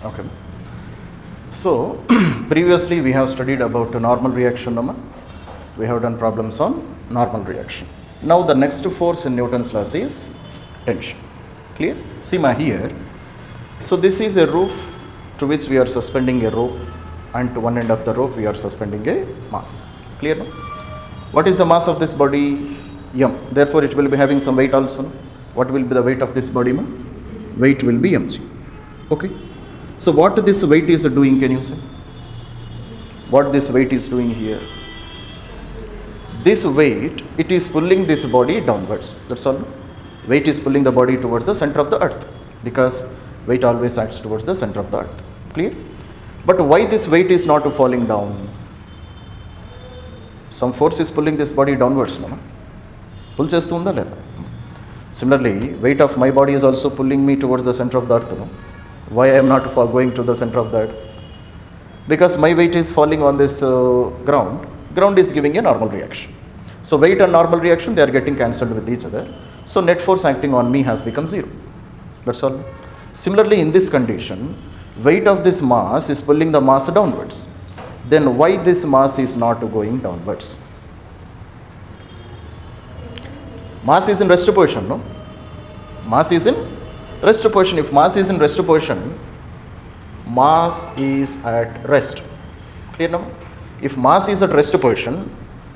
Okay. So previously we have studied about a normal reaction, Nama. We have done problems on normal reaction. Now the next force in Newton's laws is tension. Clear? See ma here. So this is a roof to which we are suspending a rope, and to one end of the rope we are suspending a mass. Clear? No? What is the mass of this body? M. Therefore it will be having some weight also. No? What will be the weight of this body? Ma? Weight will be mg. Okay. So what this weight is doing, can you say? What this weight is doing here? This weight, it is pulling this body downwards. That's all. Weight is pulling the body towards the center of the earth, because weight always acts towards the center of the earth. Clear? But why this weight is not falling down? Some force is pulling this body downwards. No? Pull chestunda leda. Similarly, weight of my body is also pulling me towards the center of the earth. No? Why I am not going to the center of the earth? Because my weight is falling on this ground. Ground is giving a normal reaction. So weight and normal reaction, they are getting cancelled with each other. So net force acting on me has become 0. That's all. Similarly, in this condition, weight of this mass is pulling the mass downwards. Then why this mass is not going downwards? Mass is in rest position, no? Mass is in rest position. If mass is in rest position, mass is at rest. Clear now? If mass is at rest position,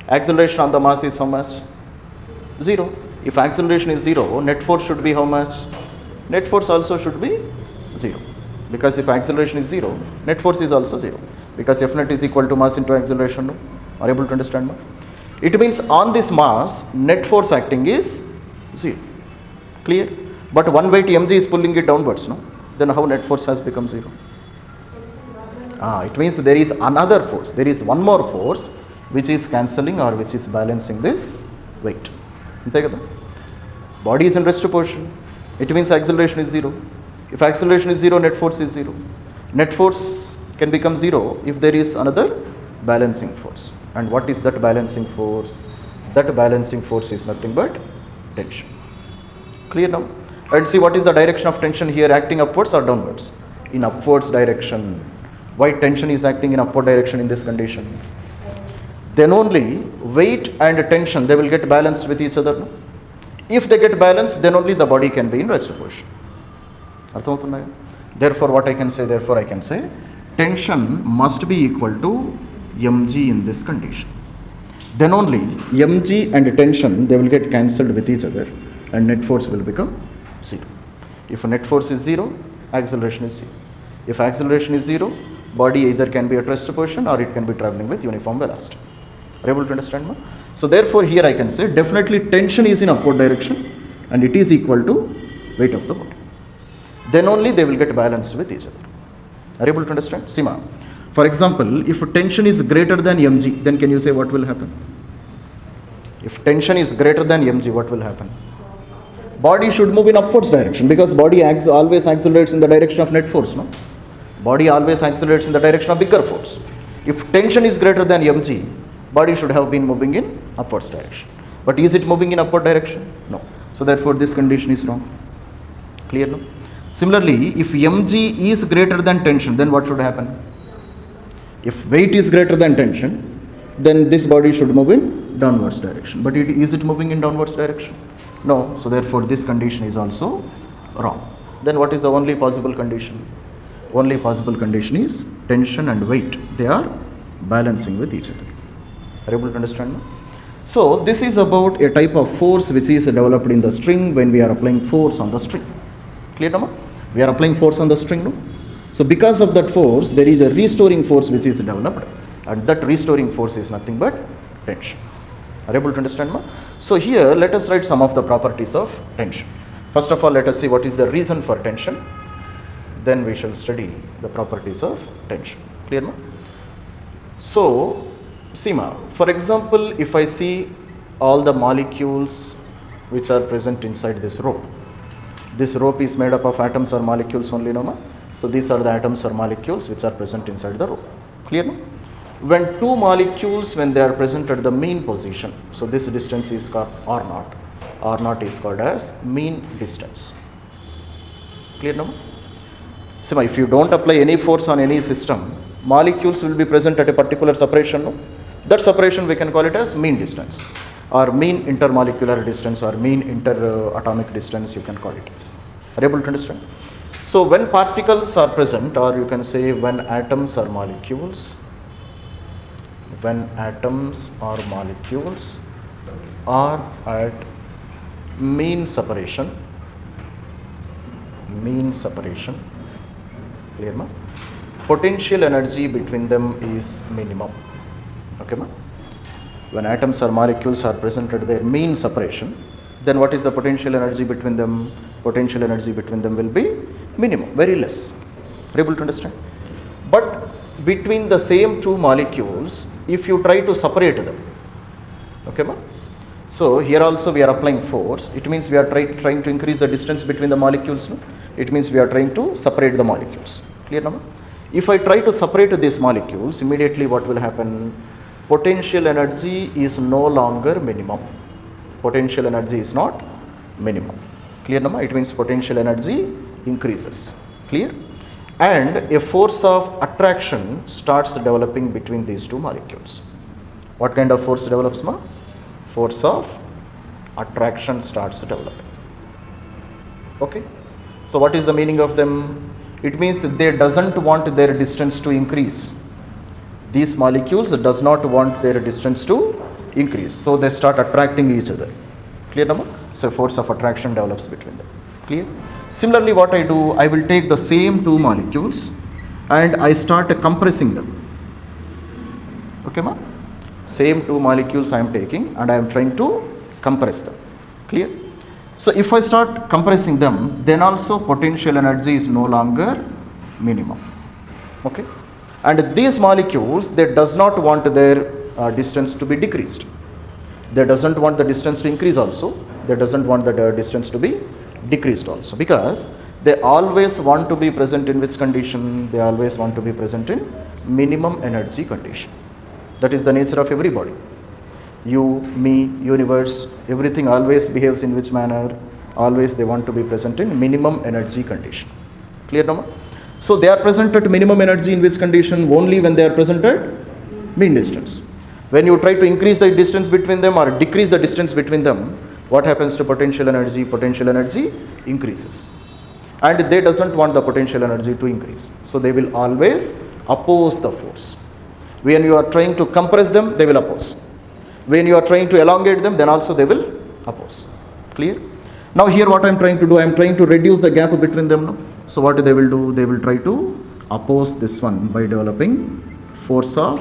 acceleration on the mass is how much? 0. If acceleration is 0, net force should be how much? Net force also should be 0. Because if acceleration is 0, net force is also 0. Because F net is equal to mass into acceleration. No? Are you able to understand? No? It means on this mass, net force acting is 0. Clear? But one weight mg is pulling it downwards. No? Then how net force has become 0? It means there is another force. There is one more force which is cancelling or which is balancing this weight. Body is in rest position. It means acceleration is 0. If acceleration is 0, net force is 0. Net force can become 0 if there is another balancing force. And what is that balancing force? That balancing force is nothing but tension. Clear now? And see what is the direction of tension here, acting upwards or downwards? In upwards direction. Why tension is acting in upward direction in this condition? Then only weight and tension, they will get balanced with each other. No? If they get balanced, then only the body can be in rest position. Therefore, what I can say? Therefore, I can say tension must be equal to mg in this condition. Then only mg and tension, they will get cancelled with each other, and net force will become 0. If net force is 0, acceleration is 0. If acceleration is 0, body either can be at rest position or it can be traveling with uniform velocity. Are you able to understand? No? So therefore here I can say definitely tension is in upward direction and it is equal to weight of the body. Then only they will get balanced with each other. Are you able to understand? Sima. For example, if tension is greater than mg, then can you say what will happen? If tension is greater than mg, what will happen? Body should move in upwards direction, because body always accelerates in the direction of net force. No? Body always accelerates in the direction of bigger force. If tension is greater than mg, body should have been moving in upwards direction. But is it moving in upward direction? No. So therefore this condition is wrong. Clear? No? Similarly, if mg is greater than tension, then what should happen? If weight is greater than tension, then this body should move in downwards direction. But is it moving in downwards direction? No. So therefore this condition is also wrong. Then what is the only possible condition? Only possible condition is tension and weight. They are balancing with each other. Are you able to understand? No? So this is about a type of force which is developed in the string when we are applying force on the string. Clear? No? We are applying force on the string. No? So because of that force, there is a restoring force which is developed, and that restoring force is nothing but tension. Are you able to understand? No? So here let us write some of the properties of tension. First of all, let us see what is the reason for tension. Then we shall study the properties of tension. Clear? No? So, Sima, for example, if I see all the molecules which are present inside this rope is made up of atoms or molecules only, no? So these are the atoms or molecules which are present inside the rope. Clear? No? When two molecules, when they are present at the mean position, so this distance is called R0. R0 is called as mean distance. Clear? No? So if you don't apply any force on any system, molecules will be present at a particular separation. No? That separation we can call it as mean distance, or mean intermolecular distance, or mean interatomic distance, you can call it as. Are you able to understand? So when particles are present, or you can say when atoms or molecules, are at mean separation, clear ma? Potential energy between them is minimum. Okay ma? When atoms or molecules are present at their mean separation, then what is the potential energy between them? Potential energy between them will be minimum, very less. Are you able to understand? But between the same two molecules, if you try to separate them, okay ma? So here also we are applying force. It means we are trying to increase the distance between the molecules. No? It means we are trying to separate the molecules. Clear now? If I try to separate these molecules, immediately what will happen? Potential energy is no longer minimum. Potential energy is not minimum. Clear now? It means potential energy increases. Clear? And a force of attraction starts developing between these two molecules. What kind of force develops ma? Force of attraction starts developing. Okay? So what is the meaning of them? It means they doesn't want their distance to increase. These molecules does not want their distance to increase. So they start attracting each other. Clear now? So force of attraction develops between them. Clear? Similarly, what I do, I will take the same two molecules and I start compressing them. Okay ma? Same two molecules I am taking and I am trying to compress them. Clear? So if I start compressing them, then also potential energy is no longer minimum. Okay? And these molecules, they does not want their distance to be decreased. They doesn't want the distance to increase also. They doesn't want the distance to be decreased also, because they always want to be present in which condition? They always want to be present in minimum energy condition. That is the nature of everybody. You, me, universe, everything always behaves in which manner? Always they want to be present in minimum energy condition. Clear now? So they are present at minimum energy in which condition? Only when they are present at mean distance. When you try to increase the distance between them or decrease the distance between them, what happens to potential energy? Potential energy increases. And they doesn't want the potential energy to increase. So they will always oppose the force. When you are trying to compress them, they will oppose. When you are trying to elongate them, then also they will oppose. Clear? Now here what I am trying to do, I am trying to reduce the gap between them now. So what they will do? They will try to oppose this one by developing force of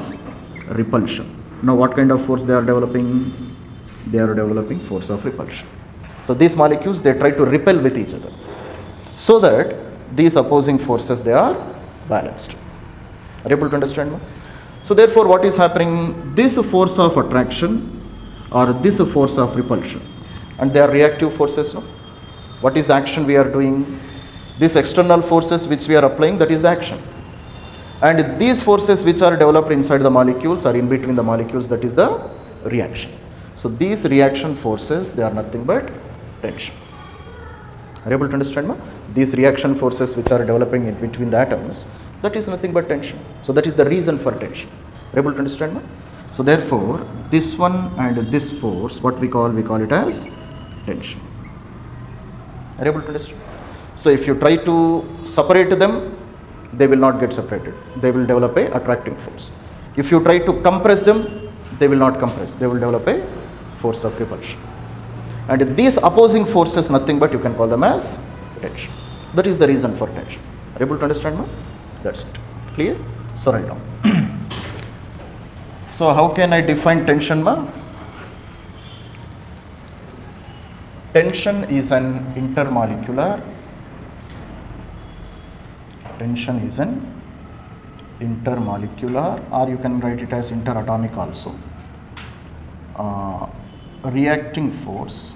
repulsion. Now what kind of force they are developing? They are developing force of repulsion. So these molecules, they try to repel with each other, so that these opposing forces, they are balanced. Are you able to understand now? So therefore what is happening? This force of attraction or this force of repulsion, and they are reactive forces. No? What is the action we are doing? These external forces which we are applying, that is the action. And these forces which are developed inside the molecules or in between the molecules, that is the reaction. So these reaction forces, they are nothing but tension. Are you able to understand? Ma? These reaction forces which are developing in between the atoms, that is nothing but tension. So that is the reason for tension. Are you able to understand? Ma? So therefore, this one and this force, what we call it as tension. Are you able to understand? So if you try to separate them, they will not get separated. They will develop a attracting force. If you try to compress them, they will not compress. They will develop a force of repulsion. And these opposing forces, nothing but you can call them as tension. That is the reason for tension. Are you able to understand, ma? That's it. Clear? So write down. So how can I define tension, ma? Tension is an intermolecular. Tension is an intermolecular, or you can write it as interatomic also. Reacting force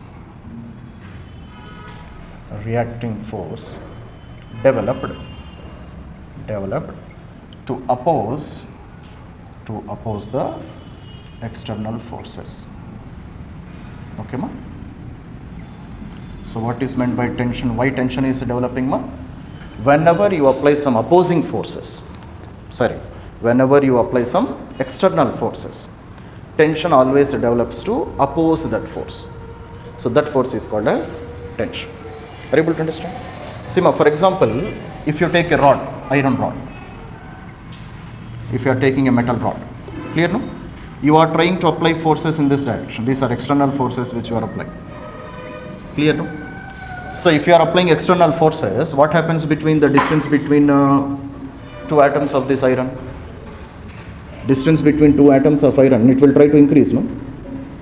developed to oppose the external forces. Okay, ma? So what is meant by tension? Why tension is developing, ma? whenever you apply some opposing forces, whenever you apply some external forces, tension always develops to oppose that force. So that force is called as tension. Are you able to understand? Sima, for example, if you take a rod, iron rod, if you are taking a metal rod, clear no? You are trying to apply forces in this direction. These are external forces which you are applying. Clear no? So if you are applying external forces, what happens between the distance between two atoms of this iron? Distance between two atoms of iron, it will try to increase, no?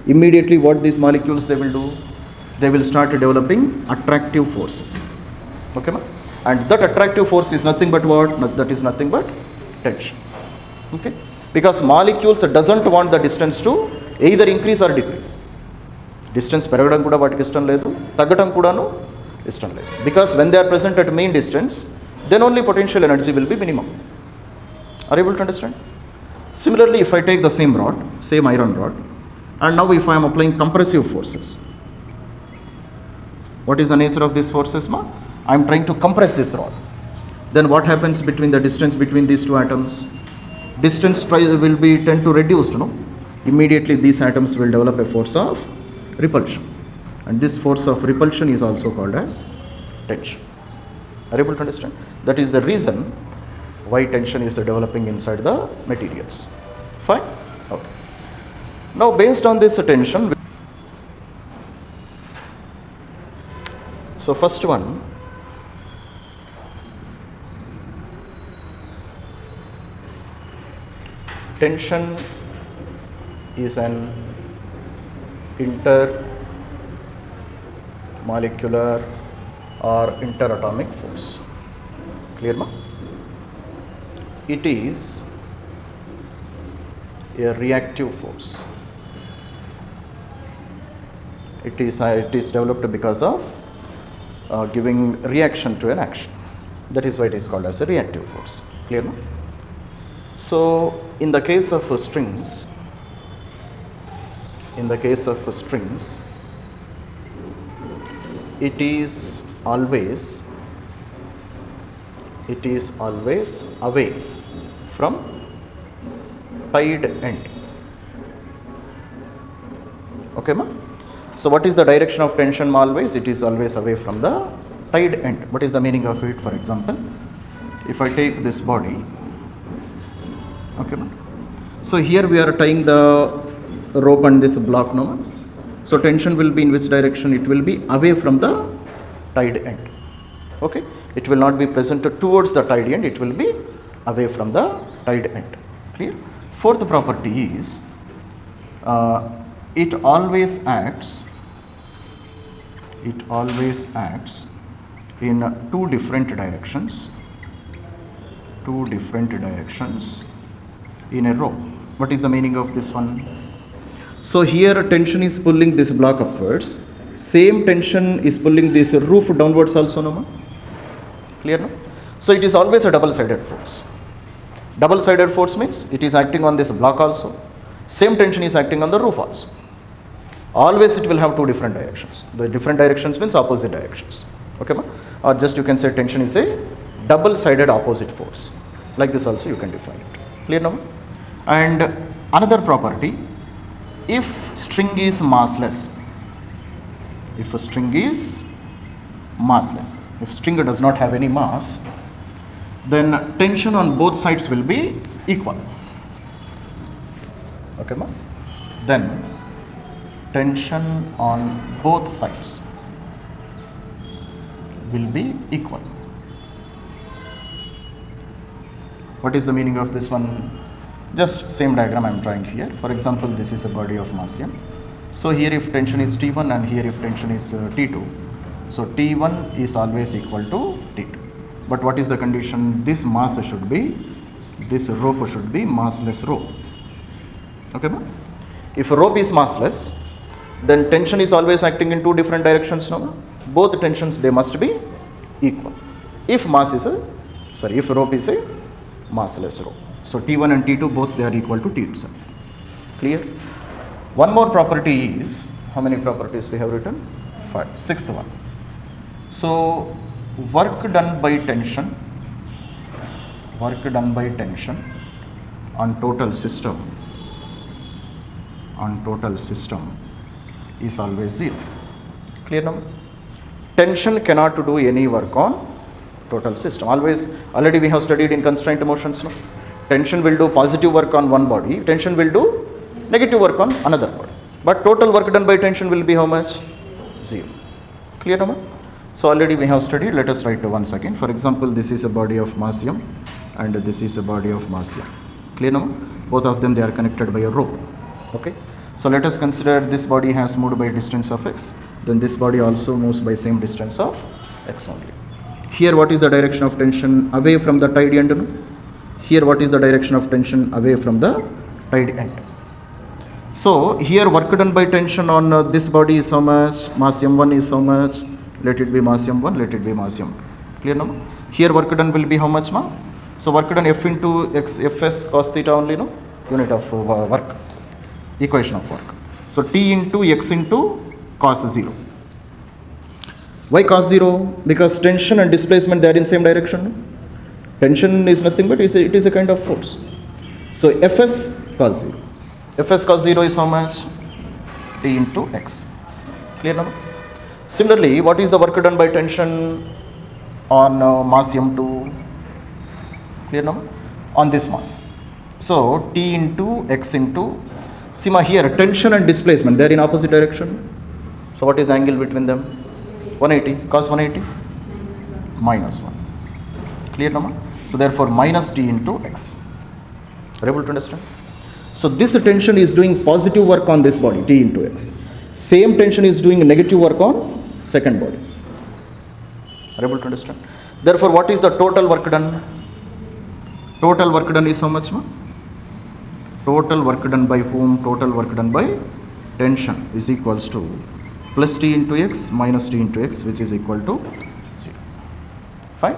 Immediately what these molecules they will do? They will start developing attractive forces. Okay, ma? And that attractive force is nothing but what? That is nothing but tension. Okay? Because molecules doesn't want the distance to either increase or decrease. Distance పెరగడం కూడా వాటికి ఇష్టం లేదు, తగ్గడం కూడాను ఇష్టం లేదు. Because when they are present at mean distance, then only potential energy will be minimum. Are you able to understand? Similarly, if I take the same rod, same iron rod, and now if I am applying compressive forces, what is the nature of these forces, ma? I am trying to compress this rod. Then what happens between the distance between these two atoms? Distance will be tend to reduce, no? Immediately these atoms will develop a force of repulsion. And this force of repulsion is also called as tension. Are you able to understand? That is the reason why tension is developing inside the materials. Fine? Okay. Now based on this tension, so first one, tension is an intermolecular or interatomic force. Clear, ma? It is a reactive force. It is developed because of giving reaction to an action. That is why it is called as a reactive force. Clear, no? So in the case of strings, it is always away from tied end. Okay, ma? So what is the direction of tension, ma? Always, it is always away from the tied end. What is the meaning of it? For example, if I take this body, okay, ma? So here we are tying the rope and this block, no, ma? So tension will be in which direction? It will be away from the tied end. Okay, it will not be present towards the tied end, it will be away from the tied end. Clear? Fourth property is it always acts in two different directions in a row. What is the meaning of this one? So here tension is pulling this block upwards, same tension is pulling this roof downwards also, no, ma? Clear, no? So it is always a double-sided force. Double-sided force means it is acting on this block also, same tension is acting on the roof also. Always it will have two different directions. The different directions means opposite directions. Okay, ma? Or just you can say tension is a double-sided opposite force. Like this also you can define it. Clear now? And another property, if string is massless, if string does not have any mass, then tension on both sides will be equal. Okay, ma? Then tension on both sides will be equal. What is the meaning of this one? Just same diagram I am drawing here. For example, this is a body of mass m. So here if tension is T1 and here if tension is T2, so T1 is always equal to T2. But what is the condition? This mass should be, this rope should be massless rope. Okay, ma? If rope is massless, then tension is always acting in two different directions, no? Both tensions they must be equal. If rope is a massless rope. So T1 and T2 both they are equal to T itself. Clear? One more property is, how many properties we have written? 5. Sixth one. So work done by tension on total system is always 0. Clear now? Tension cannot do any work on total system. Already we have studied in constraint motions. No? Tension will do positive work on one body, tension will do negative work on another body. But total work done by tension will be how much? 0. Clear now? So already we have studied. Let us write once again. For example, this is a body of mass m and this is a body of mass m. Clear now? Both of them, they are connected by a rope. Okay. So let us consider this body has moved by distance of x. Then this body also moves by same distance of x only. Here what is the direction of tension? Away from the tied end. No? Here what is the direction of tension? Away from the tied end. So here work done by tension on this body is how much? Mass m1 is how much? Let it be mass m1, let it be mass m2. Clear now? Here work done will be how much, ma? So work done F into x, Fs cos theta only, no? Unit of work, equation of work. So T into x into cos 0. Why cos 0? Because tension and displacement, they are in same direction. No? Tension is nothing but it is a kind of force. So Fs cos 0. Fs cos 0 is how much? T into x. Clear now? Similarly, what is the work done by tension on mass m2? Clear now? On this mass. So T into x into, see here tension and displacement, they are in opposite direction. So what is the angle between them? 180. Cos 180? Minus 1. Clear now? So therefore minus T into x. Are you able to understand? So this tension is doing positive work on this body, T into x. Same tension is doing negative work on second body. Are you able to understand? Therefore, what is the total work done? Total work done is how much? Ma? Total work done by whom? Total work done by tension is equals to plus T into x minus T into x, which is equal to 0. Fine.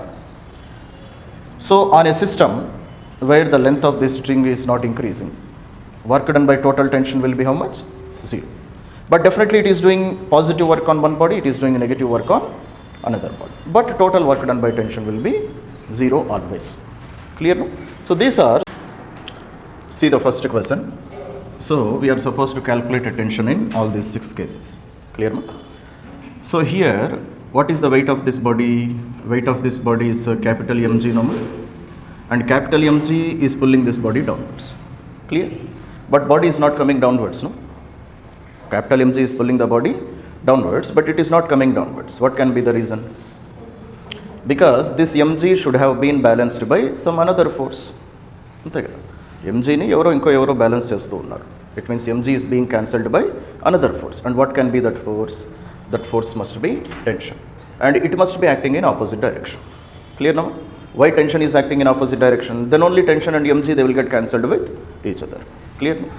So on a system where the length of this string is not increasing, work done by total tension will be how much? 0. But definitely it is doing positive work on one body, it is doing negative work on another body. But total work done by tension will be 0 always. Clear no? So these are, see the first question. So we are supposed to calculate a tension in all these 6 cases. Clear no? So here, what is the weight of this body? Weight of this body is capital Mg normal. And capital Mg is pulling this body downwards. Clear? But body is not coming downwards, no? Capital Mg is pulling the body downwards, but it is not coming downwards. What can be the reason? Because this Mg should have been balanced by some another force. Mg ni evaro balance chestu unnaru. It means Mg is being cancelled by another force. And what can be that force? That force must be tension. And it must be acting in opposite direction. Clear now? Why tension is acting in opposite direction? Then only tension and Mg, they will get cancelled with each other. Clear now?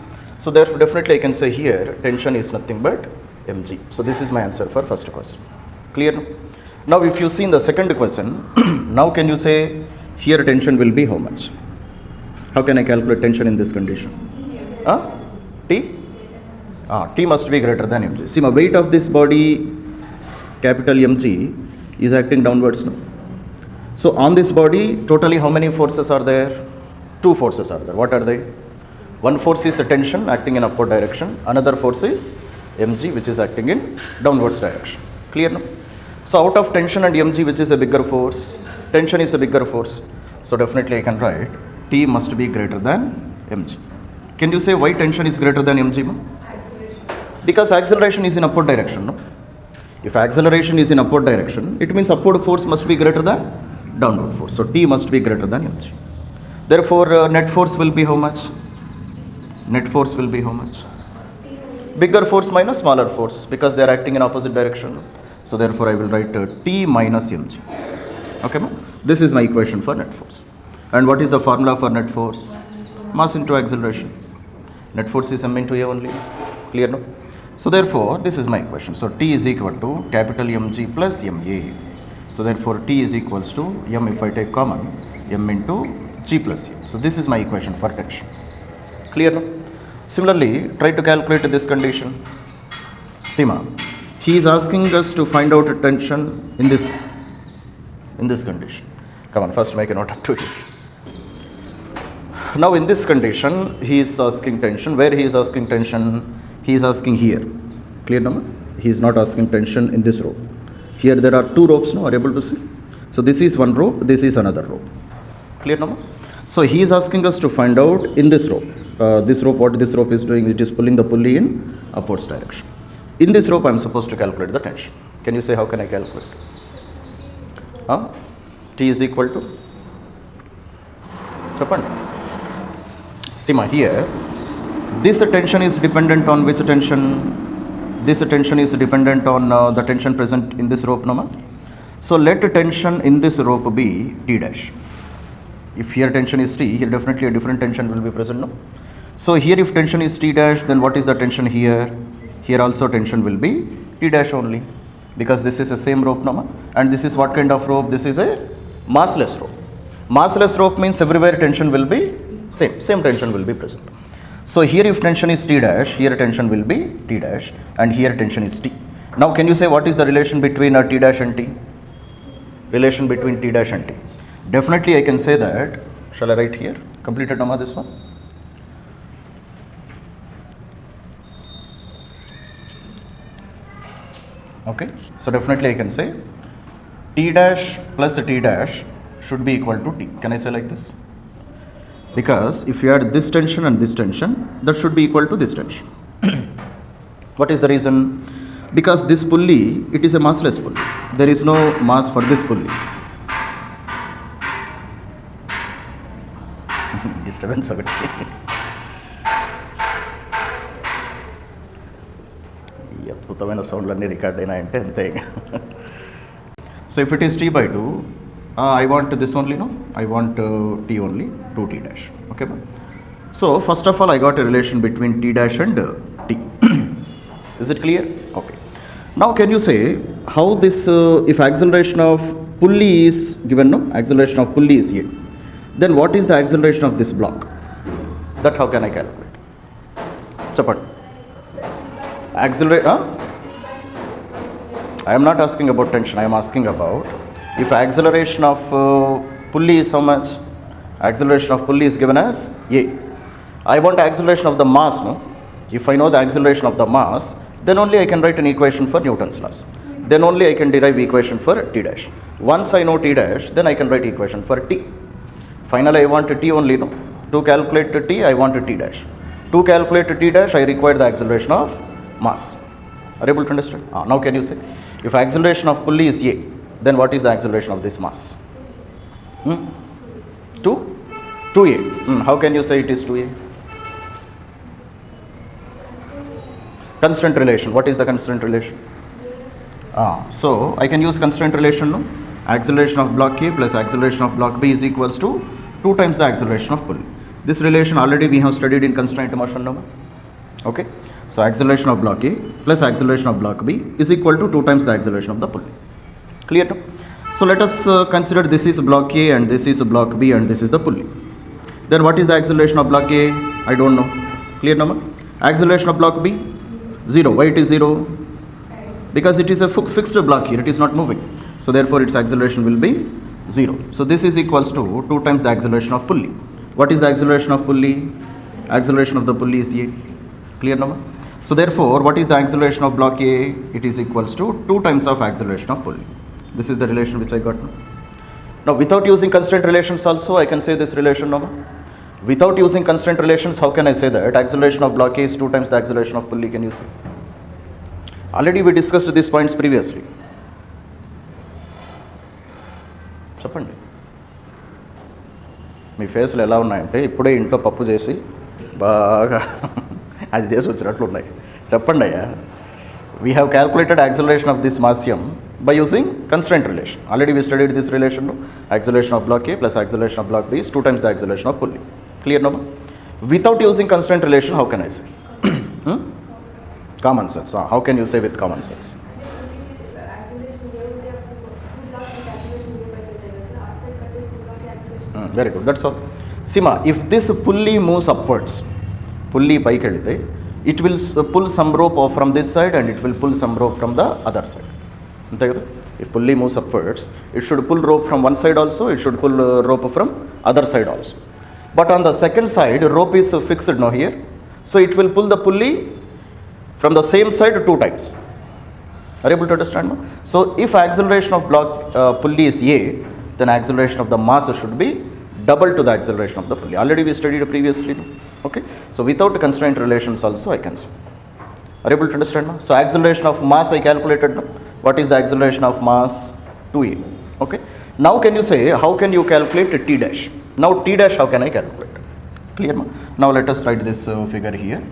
So therefore definitely I can say here tension is nothing but Mg. So this is my answer for first question. Clear now? Now if you see in the second question, now can you say here tension will be how much? How can I calculate tension in this condition? T? T must be greater than Mg. See my weight of this body, capital Mg, is acting downwards now. So on this body, totally how many forces are there? 2 forces are there. What are they? One force is a tension acting in upward direction. Another force is Mg, which is acting in downwards direction. Clear now? So out of tension and Mg, which is a bigger force? Tension is a bigger force. So definitely I can write T must be greater than Mg. Can you say why tension is greater than Mg? Because acceleration is in upward direction. No? If acceleration is in upward direction, it means upward force must be greater than downward force. So T must be greater than Mg. Therefore net force will be how much? Net force will be how much? Bigger force minus smaller force, because they are acting in opposite direction. So therefore I will write T minus Mg. Okay, ma? This is my equation for net force. And what is the formula for net force? Mass into acceleration. Net force is m into a only. Clear no? So therefore this is my equation. So T is equal to capital Mg plus Ma. So therefore T is equals to m, if I take common, m into G plus A. So this is my equation for tension. Clear no? Similarly, try to calculate this condition. Sima, he is asking us to find out a tension in this in this condition. Come on, first make a note up to it. Now in this condition, he is asking tension. Where he is asking tension? He is asking here. Clear number? He is not asking tension in this rope. Here there are two ropes now, are you able to see? So this is one rope, this is another rope. Clear number? So he is asking us to find out in this rope. This rope, what this rope is doing, it is pulling the pulley in upwards direction. In this rope I am supposed to calculate the tension. Can you say how can I calculate? T is equal to? See ma, here this tension is dependent on which tension? This tension is dependent on the tension present in this rope, no ma? So let tension in this rope be T dash. If here tension is T, here definitely a different tension will be present, no? So here if tension is T dash, then what is the tension here? Here also tension will be T dash only, because this is the same rope, no ma? And this is what kind of rope? This is a massless rope. Massless rope means everywhere tension will be same tension will be present. So here if tension is T dash, here tension will be T dash, and here tension is T. Now can you say what is the relation between T dash and T? Relation between T dash and T. Definitely I can say that, shall I write here? Completed Nama this one? Okay, so definitely I can say T dash plus T dash should be equal to T. Can I say like this? Because if you add this tension and this tension, that should be equal to this tension. What is the reason? Because this pulley, it is a massless pulley. There is no mass for this pulley. Disturbance of it. So if it is T by 2, I want this only, no? I want T only, 2T dash. Okay, so first of all I got a relation between T dash and T. Is it clear? Okay. Now can you say how this, if acceleration of pulley is given, no? Acceleration of pulley is here. Then what is the acceleration of this block? That how can I calculate? Chapan. Accelerate, I am not asking about tension, I am asking about if acceleration of pulley is how much? Acceleration of pulley is given as A. I want acceleration of the mass, no? If I know the acceleration of the mass, then only I can write an equation for Newton's laws. Then only I can derive equation for T dash. Once I know T dash, then I can write equation for T. Finally I want T only, no? To calculate T, I want T dash. To calculate T dash, I require the acceleration of mass. Are you able to understand? Now can you say, if acceleration of pulley is A, then what is the acceleration of this mass? 2A. How can you say it is 2A? Constant relation. What is the constant relation? So I can use constant relation, no? Acceleration of block A plus acceleration of block B is equals to 2 times the acceleration of pulley. This relation already we have studied in constraint motion, no? Okay. So acceleration of block A plus acceleration of block B is equal to 2 times the acceleration of the pulley. Clear? No? So let us consider this is block A and this is block B and this is the pulley. Then what is the acceleration of block A? I don't know. Clear number? Acceleration of block B? 0. Why it is 0? Because it is a fixed block here, it is not moving. So therefore its acceleration will be 0. So this is equals to 2 times the acceleration of pulley. What is the acceleration of pulley? Acceleration of the pulley is A. Clear number? So therefore what is the acceleration of block A? It is equals to 2 times of acceleration of pulley. This is the relation which I got now. Now without using constraint relations also I can say this relation now. Without using constraint relations, how can I say that acceleration of block A is 2 times the acceleration of pulley? Can you say? Already we discussed these points previously. చెప్పండి మీ ఫేస్లు ఎలా ఉన్నాయంటే ఇప్పుడే ఇంట్లో పప్పు చేసి బాగా అది చేసి వచ్చినట్లు ఉన్నాయి. చెప్పండి అయ్యా. We have calculated acceleration of this mass m by using constraint relation. Already we studied this relation, no? Acceleration of block A plus acceleration of block B is 2 times the acceleration of pulley. Clear no? Without using constraint relation, how can I say? Common sense. How can you say with common sense? Very good. That's all. Sima, if this pulley moves upwards, pulley paiki elite, it will pull some rope from this side and it will pull some rope from the other side. If pulley moves upwards, it should pull rope from one side also, it should pull rope from other side also. But on the second side, rope is fixed now here. So it will pull the pulley from the same side 2 times. Are you able to understand? So if acceleration of block pulley is A, then acceleration of the mass should be double to the acceleration of the pulley. Already we studied previously. Okay. So without constraint relations also I can say. Are you able to understand? So acceleration of mass I calculated. What is the acceleration of mass? 2A. Okay. Now can you say how can you calculate T dash? Now T dash how can I calculate? Clear? Now let us write this figure here.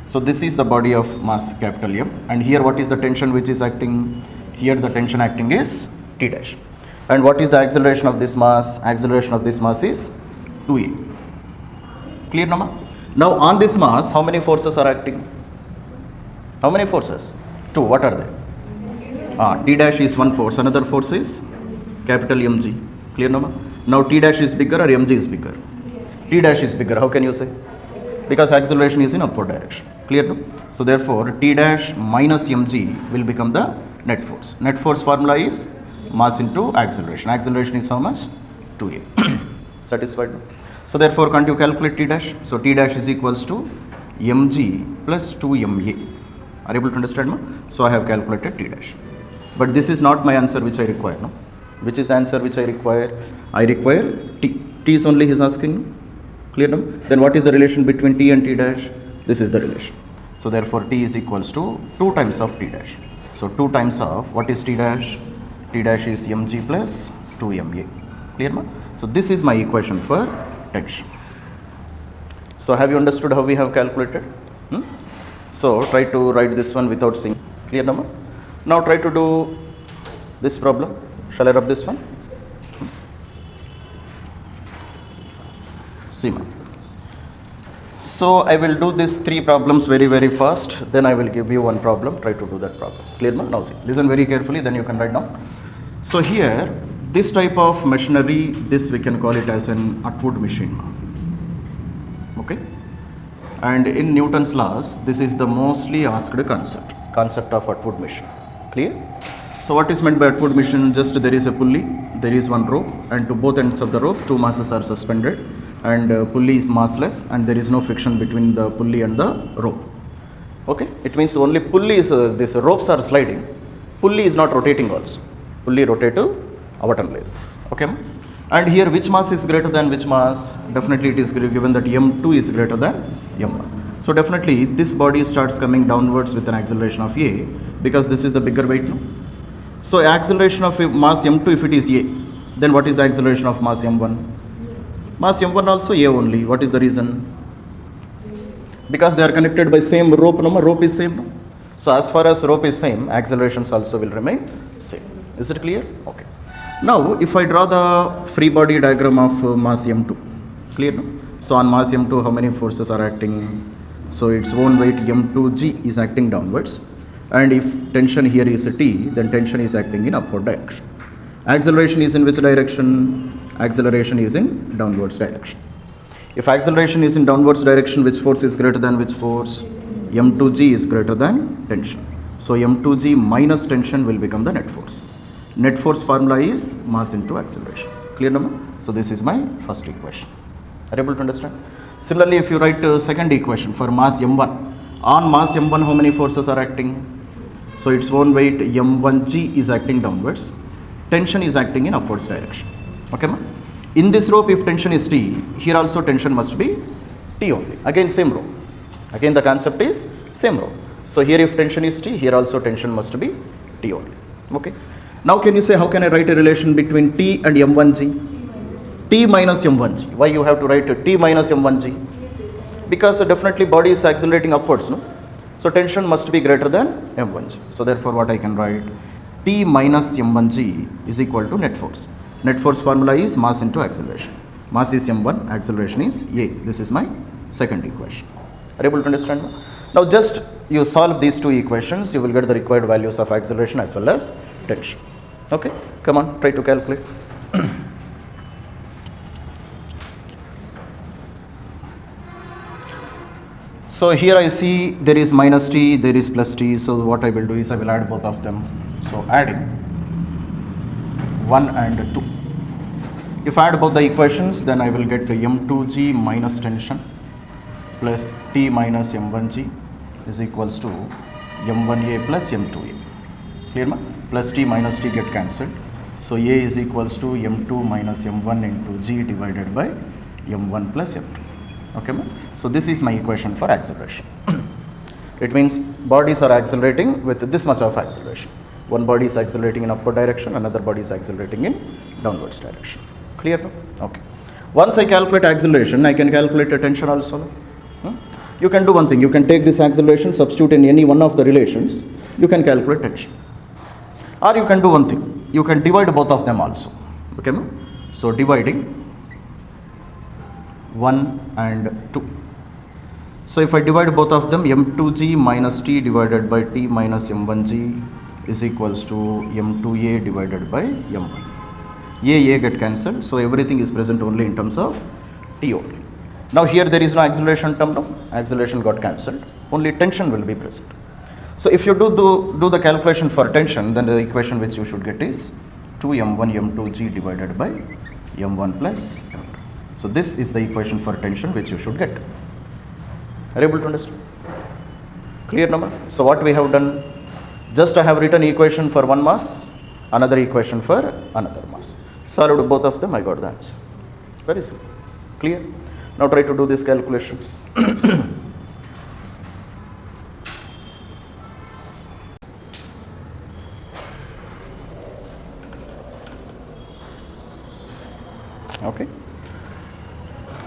So this is the body of mass capital M, and here what is the tension which is acting? Here the tension acting is T dash. And what is the acceleration of this mass? Acceleration of this mass is 2A. Clear Nama? Now on this mass, how many forces are acting? How many forces? 2. What are they? T dash is one force, another force is capital mg. Clear Nama? Now T dash is bigger or mg is bigger? T dash is bigger. How can you say? Because acceleration is in upward direction. Clear? No? So therefore T dash minus mg will become the net force. Net force formula is mass into acceleration. Acceleration is how much? 2A. Satisfied? No? So therefore can't you calculate T dash? So T dash is equals to mg plus 2ma. Are you able to understand? No? So I have calculated T dash. But this is not my answer which I require. No? Which is the answer which I require? I require T. T is only he is asking. Clear? No? Then what is the relation between T and T dash? This is the relation. So therefore T is equals to 2 times of T dash. So 2 times of what is T dash? T dash is mg plus 2ma. Clear? No? So this is my equation for tension. So have you understood how we have calculated? So try to write this one without seeing. Clear? No? Now try to do this problem. Shall I rub this one? See ma'am. So I will do these 3 problems very fast. Then I will give you one problem. Try to do that problem. Clear? No? Now see. Listen very carefully. Then you can write down. So here, this type of machinery, this we can call it as an Atwood machine. Okay. And in Newton's laws, this is the mostly asked concept of Atwood machine. Clear? So what is meant by Atwood machine? Just there is a pulley, there is one rope, and to both ends of the rope, 2 masses are suspended, and pulley is massless, and there is no friction between the pulley and the rope. Okay? It means only pulley is, these ropes are sliding, pulley is not rotating also. Pulley rotative, avatan ledu. Okay? And here which mass is greater than which mass? Definitely it is given that m2 is greater than m1. So definitely this body starts coming downwards with an acceleration of a, because this is the bigger weight. No? So acceleration of mass m2 if it is a, then what is the acceleration of mass m1? Mass m1 also a only. What is the reason? Because they are connected by same rope. No, rope is same. No? So as far as rope is same, accelerations also will remain same. Is it clear? Okay. Now if I draw the free body diagram of mass m2, clear? No? So on mass m2 how many forces are acting? So its own weight m2g is acting downwards, and if tension here is T, then tension is acting in upward direction. Acceleration is in which direction? Acceleration is in downwards direction. If acceleration is in downwards direction, which force is greater than which force? m2g is greater than tension. So m2g minus tension will become the net force. Net force formula is mass into acceleration. Clear number? So this is my first equation. Are you able to understand? Similarly, if you write second equation for mass m1, on mass m1 how many forces are acting? So its own weight m1g is acting downwards. Tension is acting in upwards direction. Okay, ma? In this rope, if tension is T, here also tension must be T only. Again, same rope. Again, the concept is same rope. So here if tension is T, here also tension must be T only. Okay. Now can you say how can I write a relation between T and m1g? T minus m1g. Why you have to write T minus m1g? Because definitely body is accelerating upwards, no? So tension must be greater than m1g. So therefore what I can write? T minus m1g is equal to net force. Net force formula is mass into acceleration. Mass is m1, acceleration is a. This is my second equation. Are you able to understand? Now just you solve these two equations, you will get the required values of acceleration as well as tension. Okay, come on, try to calculate. So here I see there is minus T, there is plus T. So what I will do is I will add both of them. So adding 1 and 2. If I add both the equations, then I will get m2g minus tension plus T minus m1g is equals to m1a plus m2a. Clear ma? Plus T minus T get cancelled. So a is equals to m2 minus m1 into g divided by m1 plus m2. Okay ma? So this is my equation for acceleration. It means bodies are accelerating with this much of acceleration. One body is accelerating in upward direction, another body is accelerating in downwards direction. Clear no? Okay. Once I calculate acceleration, I can calculate a tension also. You can do one thing, you can take this acceleration, substitute in any one of the relations, you can calculate tension. Or you can do one thing, you can divide both of them also. Okay, no? So dividing 1 and 2. So if I divide both of them, m2g minus t divided by t minus m1g is equals to m2a divided by m1. A get cancelled, so everything is present only in terms of t only. Now here there is no acceleration term, no? Acceleration got cancelled, only tension will be present. So if you do the calculation for tension, then the equation which you should get is 2m1 m2g divided by m1 plus m2. So this is the equation for tension which you should get. Are you able to understand? Clear number? So what we have done, just I have written equation for one mass, another equation for another mass. Solved both of them, I got the answer. Very simple. Clear? Now try to do this calculation. Okay.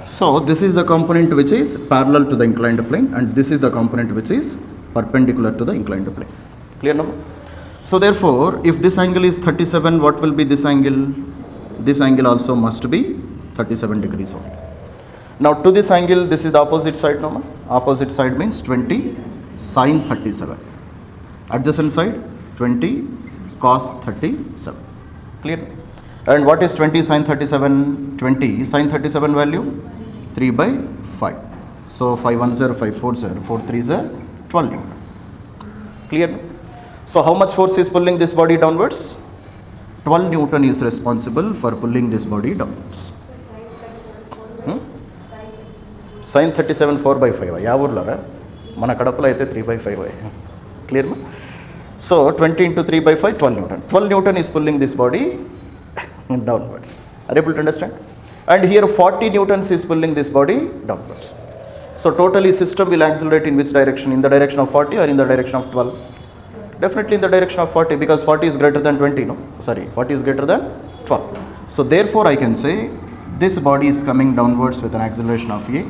So this is the component which is parallel to the inclined plane, and this is the component which is perpendicular to the inclined plane. Clear now? So therefore, if this angle is 37, what will be this angle? This angle also must be 37 degrees only. Now to this angle, this is the opposite side now. Opposite side means 20 sine 37. Adjacent side 20 cos 37. Clear? And what is 20 sine 37? 20 sine 37 value 3 by 5. So 5 1 0, 5 4 0, 4 3 0, 12 Newton. Clear? So how much force is pulling this body downwards? 12 Newton is responsible for pulling this body downwards. Sine 37 4 by 5. Ya urlara? Mana kadapula aithe 3 by 5. Clear? So 20 into 3 by 5, 12 Newton. 12 Newton is pulling this body downwards. Are you able to understand? And here 40 Newtons is pulling this body downwards. So totally system will accelerate in which direction? In the direction of 40 or in the direction of 12? Definitely in the direction of 40, because 40 is greater than 20, no? Sorry, 40 is greater than 12. So therefore I can say this body is coming downwards with an acceleration of A,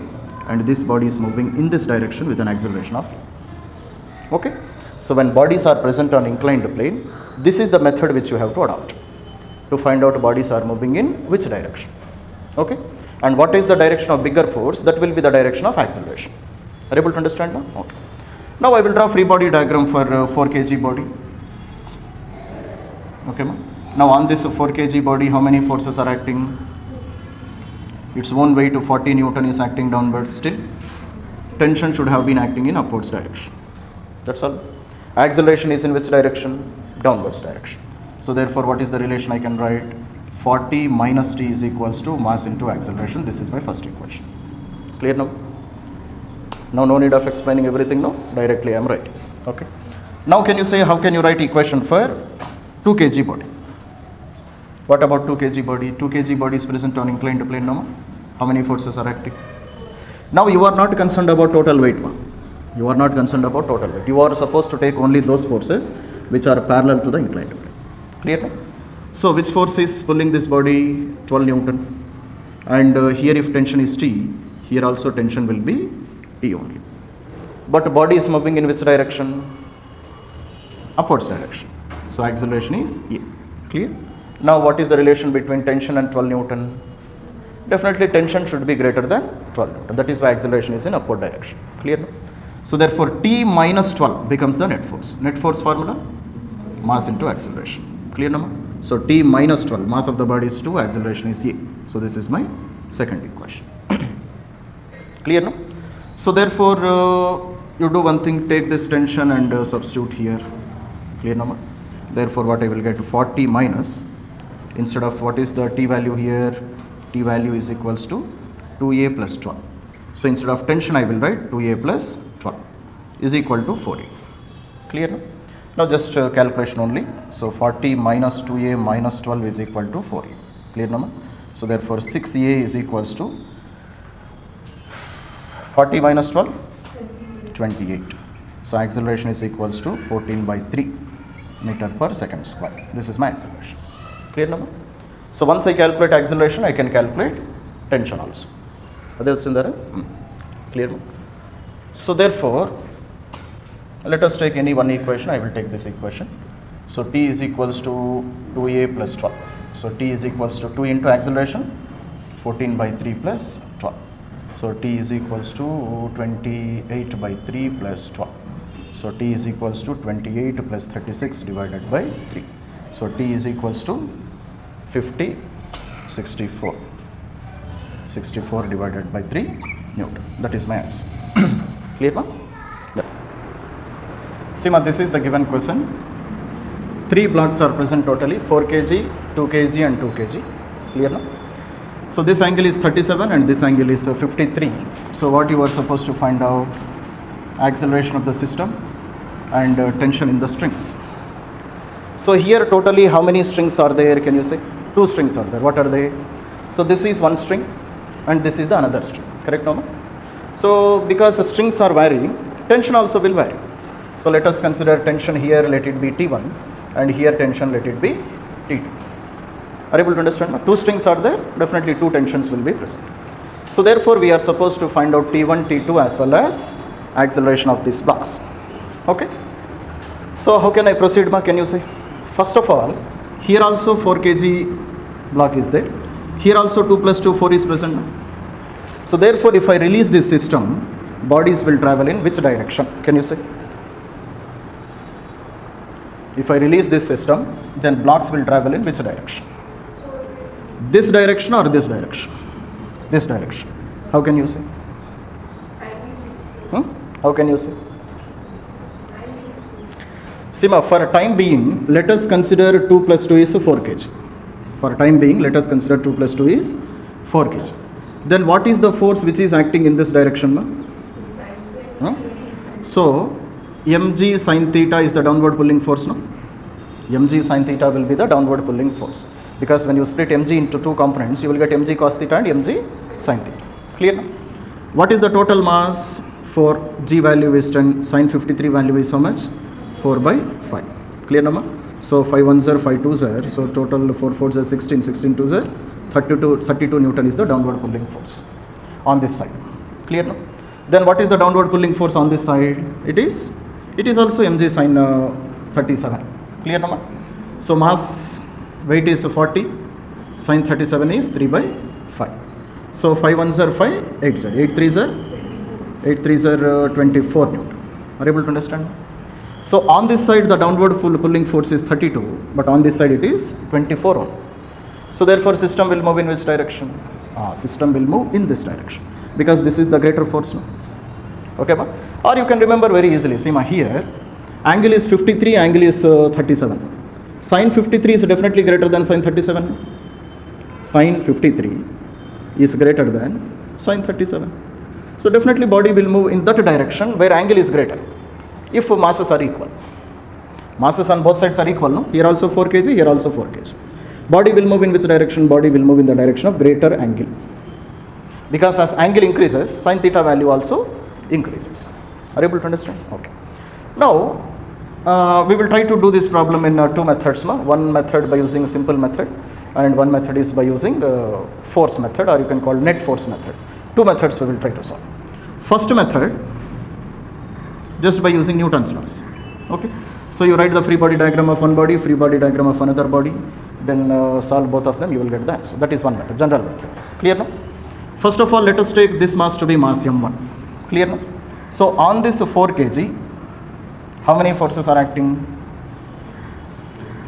and this body is moving in this direction with an acceleration of A. Okay? So when bodies are present on inclined plane, this is the method which you have to adopt to find out bodies are moving in which direction. Okay? And what is the direction of bigger force? That will be the direction of acceleration. Are you able to understand now? Okay. Now I will draw free body diagram for 4 kg body. Okay, ma? Now on this 4 kg body, how many forces are acting? Its own weight of 40 Newton is acting downwards still. Tension should have been acting in upwards direction. That's all. Acceleration is in which direction? Downwards direction. So therefore, what is the relation I can write? 40 minus t is equals to mass into acceleration. This is my first equation. Clear now? Now no need of explaining everything now. Directly I am writing. Okay. Now can you say how can you write equation for 2 kg body? What about 2 kg body? 2 kg body is present on inclined plane now. How many forces are acting? Now you are not concerned about total weight. You are not concerned about total weight. You are supposed to take only those forces which are parallel to the inclined plane. Clear? So which force is pulling this body? 12 Newton. And here if tension is T, here also tension will be T only. But body is moving in which direction? Upwards direction. So acceleration is A. Clear? Now what is the relation between tension and 12 Newton? Definitely tension should be greater than 12 Newton. That is why acceleration is in upward direction. Clear? So therefore T minus 12 becomes the net force. Net force formula? Mass into acceleration. Clear number? So T minus 12, mass of the body is 2, acceleration is A. So this is my second equation. Clear now? So therefore you do one thing, take this tension and substitute here. Clear number? Therefore what I will get? 40 minus, Instead of what is the T value here? T value is equals to 2A plus 12. So instead of tension I will write 2A plus 12 is equal to 4A. Clear now? Now just calculation only. So 40 minus 2A minus 12 is equal to 4A. Clear now? So therefore 6A is equals to 40 minus 12? 28. So acceleration is equals to 14 by 3 meter per second square. This is my acceleration. Clear now? So once I calculate acceleration, I can calculate tension also. Clear now? So therefore, let us take any one equation. I will take this equation. So T is equals to 2A plus 12. So T is equals to 2 into acceleration, 14 by 3 plus 12. So T is equals to 28 by 3 plus 12. So T is equals to 28 plus 36 divided by 3. So T is equals to 50, 64. 64 divided by 3 Newton. That is my answer. Clear now? Yeah. Sima, this is the given question. 3 blocks are present totally, 4 kg, 2 kg and 2 kg. Clear now? So this angle is 37 and this angle is 53. So what you are supposed to find out? Acceleration of the system and tension in the strings. So here totally how many strings are there, can you say? 2 strings are there. What are they? So this is one string and this is the another string. Correct, Norma? So because the strings are varying, tension also will vary. So let us consider tension here, let it be T1, and here tension, let it be T2. Are you able to understand? 2 strings are there, definitely 2 tensions will be present. So therefore we are supposed to find out T1, T2 as well as acceleration of these blocks. Okay. So how can I proceed, ma? Can you say? First of all, here also 4 kg block is there. Here also 2 plus 2, 4 is present. So therefore if I release this system, bodies will travel in which direction? Can you say? If I release this system, then blocks will travel in which direction? This direction or this direction? This direction. How can you say? How can you say? Sima, for time being, let us consider 2 plus 2 is 4 kg. For time being, let us consider 2 plus 2 is 4 kg. Then what is the force which is acting in this direction? So, mg sin theta is the downward pulling force, no? Mg sin theta will be the downward pulling force. Because when you split mg into 2 components, you will get mg cos theta and mg sin theta. Clear now? What is the total mass for g value is 10, sin 53 value is how much? 4 by 5. Clear now? So 5 1s are 5 2s are. So total 4 4s are 16, 16 2s are 32 Newton is the downward pulling force on this side. Clear now? Then what is the downward pulling force on this side? It is also mg sin 37. Clear now? So mass weight is 40, sin 37 is 3 by 5. So 5 1s are 5, 8s are 8 3s are 24 Newton. Are you able to understand? So on this side the downward pulling force is 32, but on this side it is 24 only. So therefore system will move in which direction? System will move in this direction because this is the greater force now. Okay, ba? Or you can remember very easily. See ma, here angle is 53, angle is 37. Sin 53 is definitely greater than sin 37. Sin 53 is greater than sin 37. So definitely body will move in that direction where angle is greater if masses are equal. Masses on both sides are equal, no? Here also 4 kg, here also 4 kg. Body will move in which direction? Body will move in the direction of greater angle. Because as angle increases, sin theta value also increases. Are you able to understand? Okay. Now, we will try to do this problem in 2 methods. One method by using simple method and one method is by using force method, or you can call net force method. 2 methods we will try to solve. First method, just by using Newton's laws. Okay. So you write the free body diagram of one body, free body diagram of another body, then solve both of them, you will get the answer. That is one method, general method. Clear now? First of all, let us take this mass to be mass m1. Clear now? So on this 4 kg, how many forces are acting?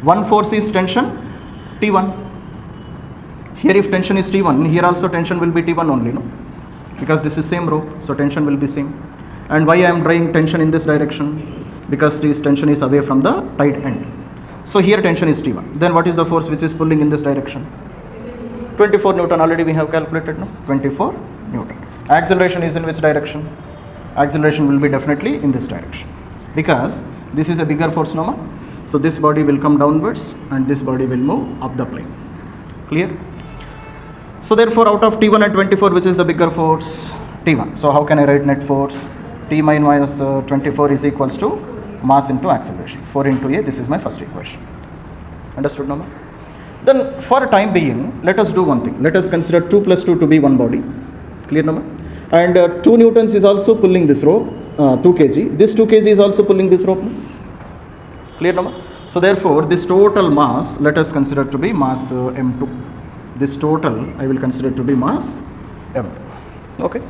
One force is tension, T1. Here if tension is T1, here also tension will be T1 only, no? Because this is same rope, so tension will be same. And why I am drawing tension in this direction? Because this tension is away from the tight end. So here tension is T1. Then what is the force which is pulling in this direction? 24 Newton. Already we have calculated, no? 24 Newton. Acceleration is in which direction? Acceleration will be definitely in this direction, because this is a bigger force, no? So this body will come downwards and this body will move up the plane. Clear? So therefore, out of T1 and 24, which is the bigger force? T1. So how can I write net force? T minus 24 is equals to mass into acceleration. 4 into A, this is my first equation. Understood, no? Then for time being, let us do one thing. Let us consider 2 plus 2 to be one body. Clear, no? And 2 newtons is also pulling this rope, 2 kg. This 2 kg is also pulling this rope. Clear, no? So therefore, this total mass, let us consider to be mass M2. This total, I will consider to be mass M2. Okay.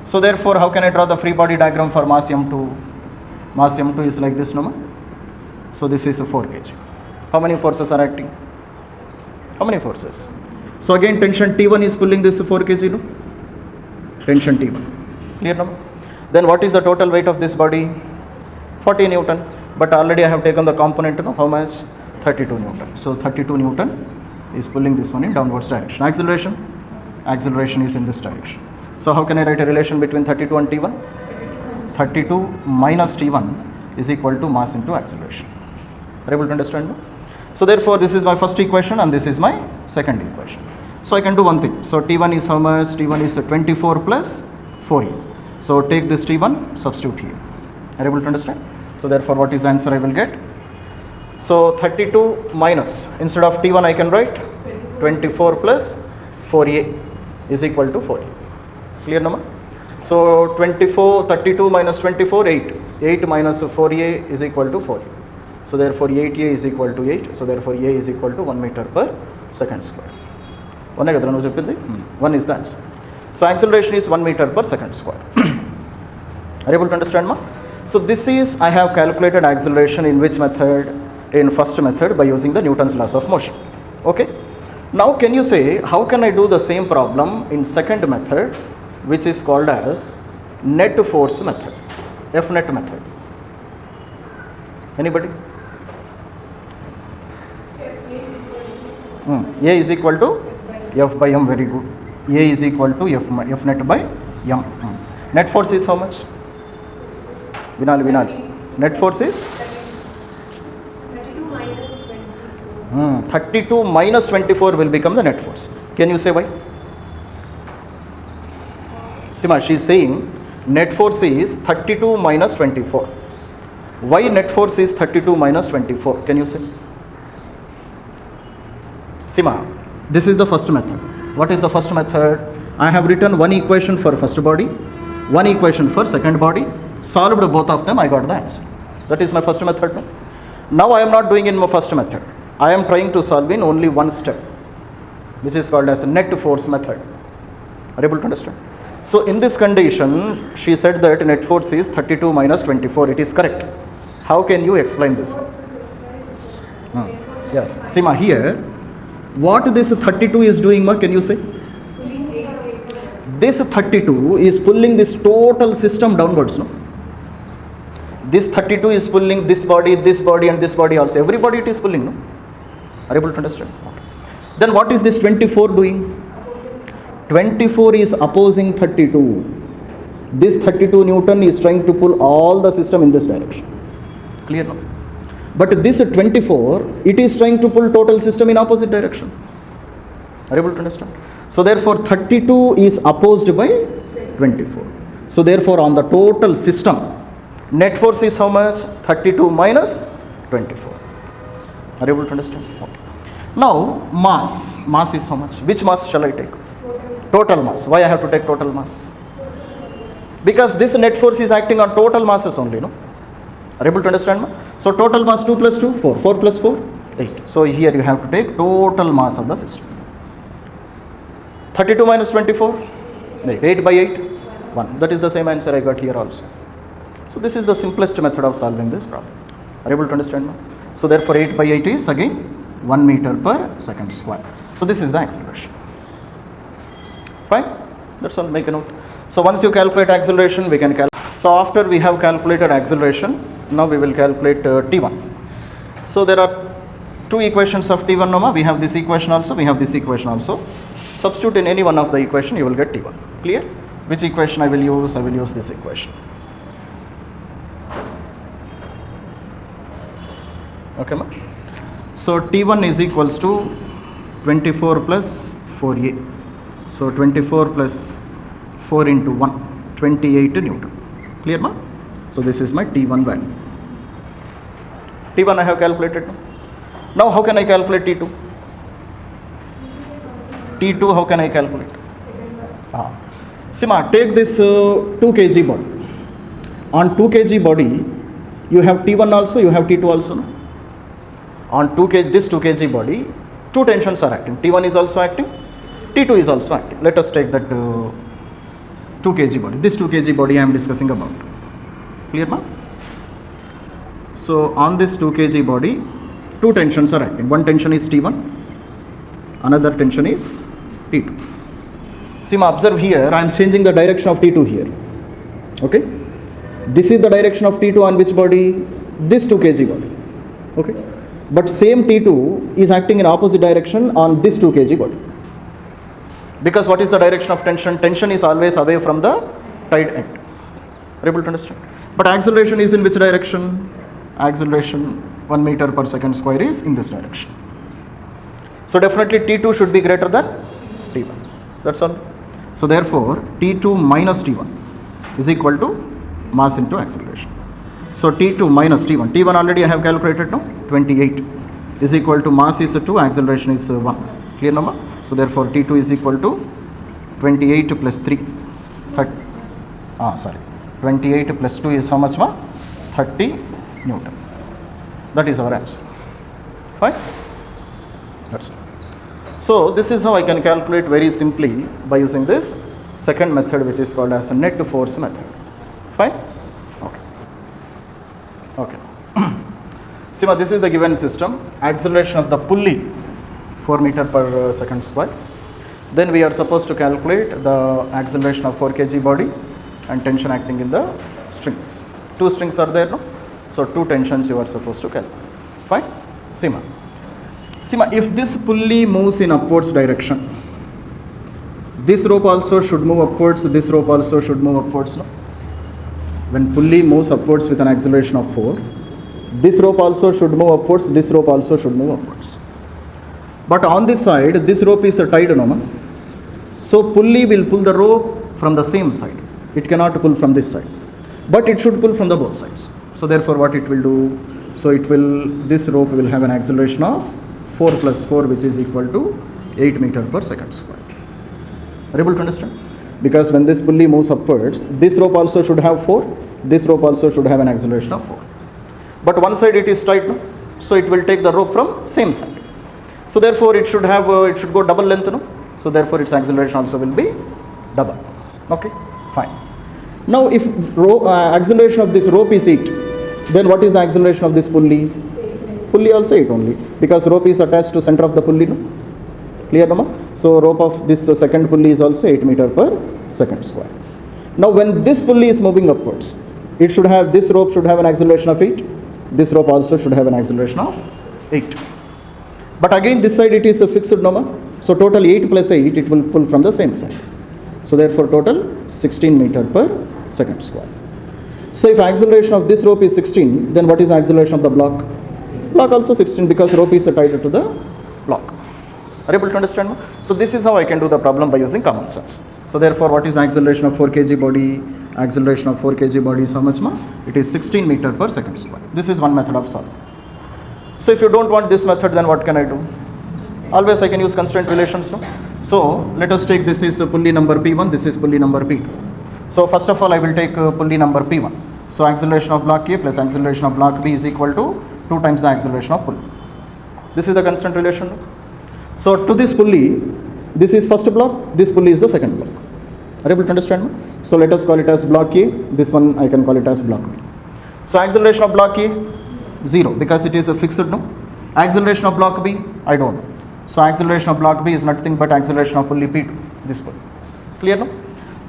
So therefore, how can I draw the free body diagram for mass M2? Mass M2 is like this, no? So this is a 4 kg. How many forces are acting? How many forces? So again, tension T1 is pulling this 4 kg, no? Tension T1. Clear, no? Then what is the total weight of this body? 40 Newton. But already I have taken the component, no? How much? 32 Newton. So 32 Newton is pulling this one in downwards direction. Acceleration? Acceleration is in this direction. So how can I write a relation between 32 and T1? 32 minus T1 is equal to mass into acceleration. Are you able to understand? No? So therefore, this is my first equation and this is my second equation. So I can do one thing. So T1 is how much? T1 is 24 plus 4e. So take this T1, substitute here. Are you able to understand? So therefore, what is the answer I will get? So 32 minus, instead of T1 I can write 24 plus 4a is equal to 40. Clear, no? So 32 minus 24, 8. 8 minus 4a is equal to 40. So therefore 8a is equal to 8. So therefore a is equal to 1 meter per second square. One is the answer. So acceleration is 1 meter per second square. Are you able to understand, ma? So this is, I have calculated acceleration in which method? In first method by using the Newton's laws of motion. Okay. Now can you say, how can I do the same problem in second method, which is called as net force method, F-net method? Anybody? A is equal to F by M, very good. A is equal to F net by M. Net force is how much? Vinal. Net force is 32 minus 24 will become the net force. Can you say why? Sima, she is saying net force is 32 minus 24. Why net force is 32 minus 24? Can you say? Sima, this is the first method. What is the first method? I have written one equation for first body, one equation for second body, solved both of them, I got the answer. That is my first method. Now I am not doing in my first method. I am trying to solve in only one step. This is called as a net force method. Are you able to understand? So in this condition, she said that net force is 32 minus 24. It is correct. How can you explain this one? Yes. Sima, here, what this 32 is doing, ma, can you say? This 32 is pulling this total system downwards, no? This 32 is pulling this body and this body also. Everybody it is pulling, no? Are you able to understand? Okay. Then what is this 24 doing? 24 is opposing 32. This 32 Newton is trying to pull all the system in this direction. Clear, no? But this 24, it is trying to pull total system in opposite direction. Are you able to understand? So therefore 32 is opposed by 24. So therefore on the total system, net force is how much? 32 minus 24. Are you able to understand? Okay. Now mass. Mass is how much? Which mass shall I take? Total mass. Why I have to take total mass? Because this net force is acting on total masses only, no? Are you able to understand? So total mass 2 plus 2, 4. 4 plus 4, 8. So here you have to take total mass of the system. 32 minus 24, 8 by 8, 1. That is the same answer I got here also. So this is the simplest method of solving this problem. Are you able to understand? So therefore 8 by 8 is again 1 meter per second square. So this is the acceleration. Fine? That's all, make a note. So once you calculate acceleration, we can calculate. So after we have calculated acceleration, now we will calculate T1. So there are two equations of T1 norma, we have this equation also, we have this equation also. Substitute in any one of the equation, you will get T1. Clear? Which equation I will use? I will use this equation. Okay, ma? So T1 is equals to 24 plus 4a. So 24 plus 4 into 1, 28 Newton. Clear, ma? So this is my T1 value. T1 I have calculated. Now how can I calculate T2? T2 how can I calculate? Sima, take this 2 kg body. On 2 kg body, you have T1 also, you have T2 also. No? On 2 kg, this 2 kg body, two tensions are acting. T1 is also acting, T2 is also acting. Let us take that 2 kg body. This 2 kg body I am discussing about. Clear, ma? So on this 2 kg body, two tensions are acting. One tension is T1, another tension is T2. See, observe here, I am changing the direction of T2 here. Okay? This is the direction of T2 on which body? This 2 kg body. Okay? But same T2 is acting in opposite direction on this 2 kg body. Because what is the direction of tension? Tension is always away from the tide end. Are you able to understand? But acceleration is in which direction? Acceleration 1 meter per second square is in this direction. So definitely T2 should be greater than T1. That's all. So therefore T2 minus T1 is equal to mass into acceleration. So T2 minus T1. T1 already I have calculated now. 28 is equal to mass is 2, acceleration is 1. Clear, number? So therefore T2 is equal to 28 plus 3. 28 plus 2 is how much, ma? 30 Newton. That is our answer. Fine? That's all. So this is how I can calculate very simply by using this second method, which is called as a net force method. Fine? Okay. Okay. See, this is the given system. Acceleration of the pulley 4 meter per second square. Then we are supposed to calculate the acceleration of 4 kg body and tension acting in the strings. Two strings are there, no? So two tensions you are supposed to calculate. Fine? See, if this pulley moves in upwards direction, this rope also should move upwards, this rope also should move upwards, no? When pulley moves upwards with an acceleration of 4, this rope also should move upwards, this rope also should move upwards. But on this side, this rope is tied, no? So pulley will pull the rope from the same side. It cannot pull from this side, but it should pull from the both sides. So therefore what it will do? So this rope will have an acceleration of 4 plus 4, which is equal to 8 meter per second square. Are you able to understand? Because when this pulley moves upwards, this rope also should have 4, this rope also should have an acceleration of 4. But one side it is tight, no? So it will take the rope from same side. So therefore it should go double length, no? So therefore its acceleration also will be double. Okay, fine. Now if acceleration of this rope is 8, then what is the acceleration of this pulley? Pulley also 8 only, because rope is attached to center of the pulley, no? Clear, no? So rope of this second pulley is also 8 meter per second square. Now when this pulley is moving upwards, this rope should have an acceleration of 8, this rope also should have an acceleration of 8. But again this side it is a fixed number, so total 8 plus 8, it will pull from the same side. So therefore total 16 meter per second square. So if acceleration of this rope is 16, then what is the acceleration of the block? Block also 16, because rope is tied to the block. Are you able to understand? So this is how I can do the problem by using common sense. So therefore what is the acceleration of 4 kg body? Acceleration of 4 kg body is how much, ma? It is 16 meter per second square. This is one method of solving. So if you don't want this method, then what can I do? Always I can use constraint relations, no? So let us take, this is pulley number P1, this is pulley number P2. So first of all I will take pulley number P1. So acceleration of block A plus acceleration of block B is equal to 2 times the acceleration of pulley. This is the constraint relation. So to this pulley, this is first block, this pulley is the second block. Are you able to understand? So let us call it as block A, this one I can call it as block B. So acceleration of block A, 0, because it is a fixed, no? Acceleration of block B, I don't know. So acceleration of block B is nothing but acceleration of pulley P2, this pulley. Clear, no?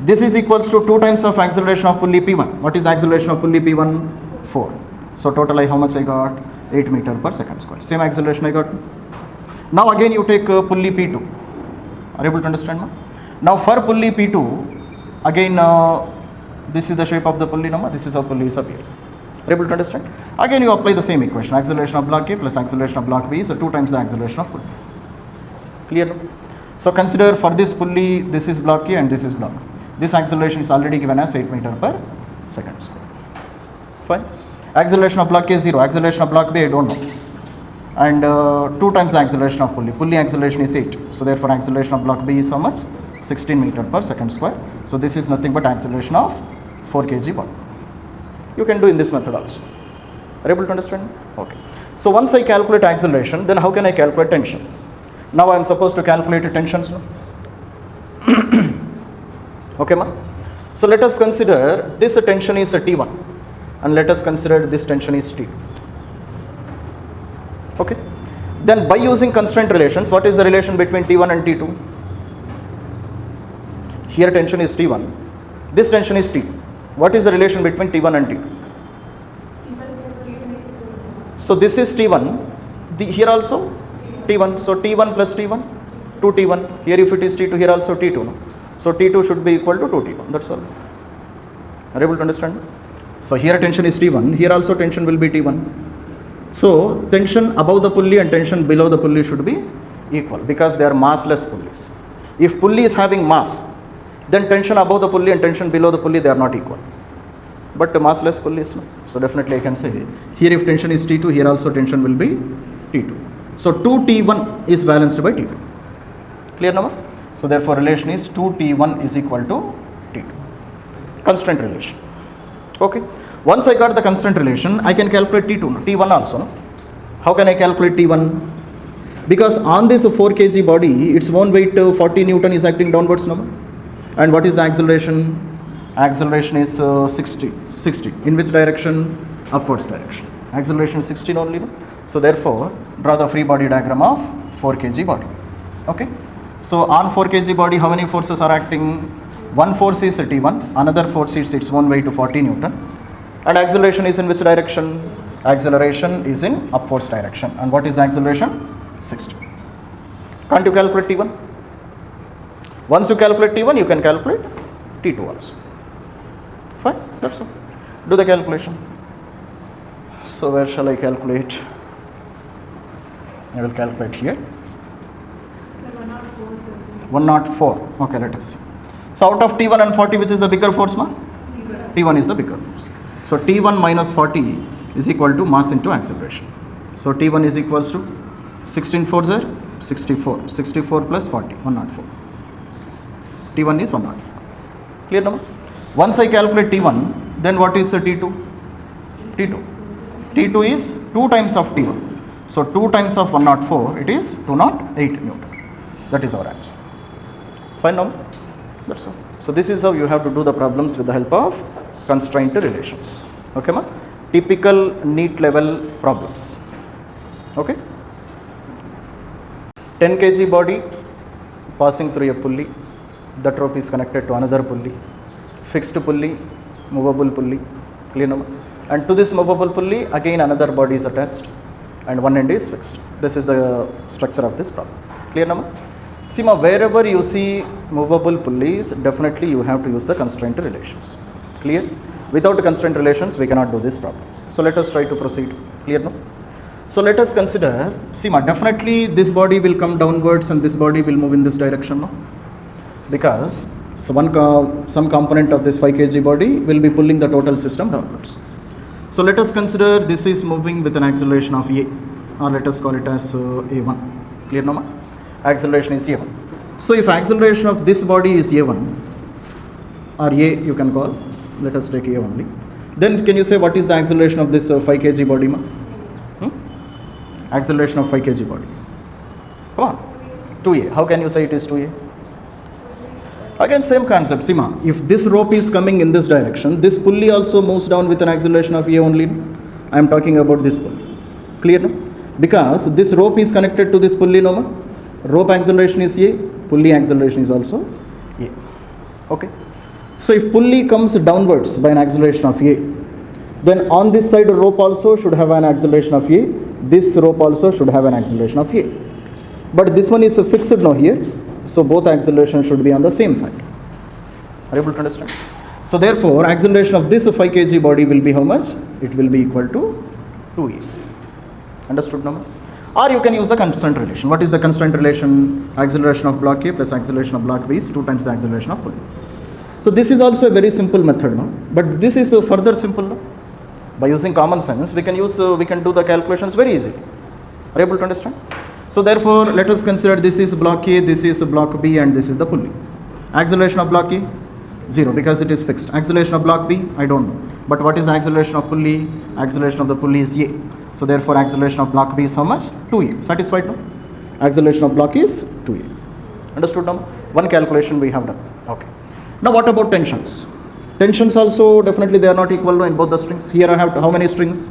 This is equals to 2 times of acceleration of pulley P1. What is the acceleration of pulley P1? 4. So total how much I got? 8 meter per second square. Same acceleration I got. Now again you take pulley P2. Are you able to understand? Now for pulley P2, again this is the shape of the pulley number, this is how pulley is appearing. Are you able to understand? Again you apply the same equation, acceleration of block A plus acceleration of block B is 2 times the acceleration of pulley. Clear? So consider for this pulley, this is block A and this is block B. This acceleration is already given as 8 meter per second square. Fine. Acceleration of block A 0, acceleration of block B I don't know. And 2 times the acceleration of pulley. Pulley acceleration is 8. So therefore acceleration of block B is how much? 16 meter per second square. So this is nothing but acceleration of 4 kg body. You can do in this method also. Are you able to understand? Okay. So once I calculate acceleration, then how can I calculate tension? Now I am supposed to calculate tensions. No? Okay, ma? So let us consider this tension is a T1 and let us consider this tension is T2. Okay. Then by using constraint relations, what is the relation between T1 and T2? Here tension is T1, this tension is T2. What is the relation between T1 and T2? So this is T1, here also T1, so T1 plus T1, 2T1, here if it is T2, here also T2. No? So T2 should be equal to 2T1, that's all. Are you able to understand? So here tension is T1, here also tension will be T1. So tension above the pulley and tension below the pulley should be equal because they are massless pulleys. If pulley is having mass, then tension above the pulley and tension below the pulley, they are not equal. But massless pulleys, no. So definitely I can say here if tension is T2, here also tension will be T2. So 2T1 is balanced by T2. Clear now? So therefore relation is 2T1 is equal to T2. Constraint relation. Okay. Once I got the constraint relation, I can calculate T2, T1 also. No? How can I calculate T1? Because on this 4 kg body, its own weight 40 Newton is acting downwards. No? And what is the acceleration? Acceleration is 60. In which direction? Upwards direction. Acceleration is 16 only. No? So therefore, draw the free body diagram of 4 kg body. Okay. So on 4 kg body, how many forces are acting? One force is T1, another force is its own weight 40 Newton. And acceleration is in which direction? Acceleration is in upwards direction. And what is the acceleration? 60. Can't you calculate T1? Once you calculate T1, you can calculate T2 also. Fine, that's all. Do the calculation. So where shall I calculate? I will calculate here. 104. Okay, let us see. So out of T1 and 40, which is the bigger force, ma? T1 is the bigger force. So T1 minus 40 is equal to mass into acceleration. So T1 is equals to 16 4s are 64. 64 plus 40, 104. T1 is 104. Clear now? Once I calculate T1, then what is the T2? T2 is 2 times of T1. So 2 times of 104, it is 208 Newton. That is our answer. Fine now? That's all. So this is how you have to do the problems with the help of constraint relations. Okay, ma? Typical NEET level problems. Okay. 10 kg body passing through a pulley. That rope is connected to another pulley. Fixed pulley, movable pulley. Clear now? And to this movable pulley, again another body is attached and one end is fixed. This is the structure of this problem. Clear now? See, ma, wherever you see movable pulleys, definitely you have to use the constraint relations. Clear? Without constraint relations, we cannot do these problems. So let us try to proceed. Clear now? So let us consider, see, ma, definitely this body will come downwards and this body will move in this direction, no? Because so some component of this 5 kg body will be pulling the total system downwards. So let us consider this is moving with an acceleration of A, or let us call it as A1. Clear now, ma? Acceleration is A1. So if acceleration of this body is A1, or A you can call, let us take A only. Then can you say what is the acceleration of this 5 kg body, ma? Acceleration of 5 kg body. Come on. 2A. How can you say it is 2A? Again, same concept. See, ma, if this rope is coming in this direction, this pulley also moves down with an acceleration of A only. I am talking about this pulley. Clear, no? Because this rope is connected to this pulley, no, ma? Rope acceleration is A, pulley acceleration is also A. Okay. So if pulley comes downwards by an acceleration of A, Then on this side rope also should have an acceleration of A. This rope also should have an acceleration of A. But this one is fixed now here. So both accelerations should be on the same side. Are you able to understand? So therefore, acceleration of this 5 kg body will be how much? It will be equal to 2A. Understood now? Or you can use the constant relation. What is the constant relation? Acceleration of block A plus acceleration of block B is 2 times the acceleration of pull. So this is also a very simple method, no? But this is further simple, no? By using common sense, we can do the calculations very easily. Are you able to understand? So therefore, let us consider this is block A, this is block B, and this is the pulley. Acceleration of block A, 0, because it is fixed. Acceleration of block B, I don't know. But what is the acceleration of pulley? Acceleration of the pulley is A. So therefore, acceleration of block B is how much? 2A. Satisfied now? Acceleration of block is 2A. Understood now? One calculation we have done. Okay. Now what about tensions? Tensions also, definitely they are not equal in both the strings. Here I have how many strings?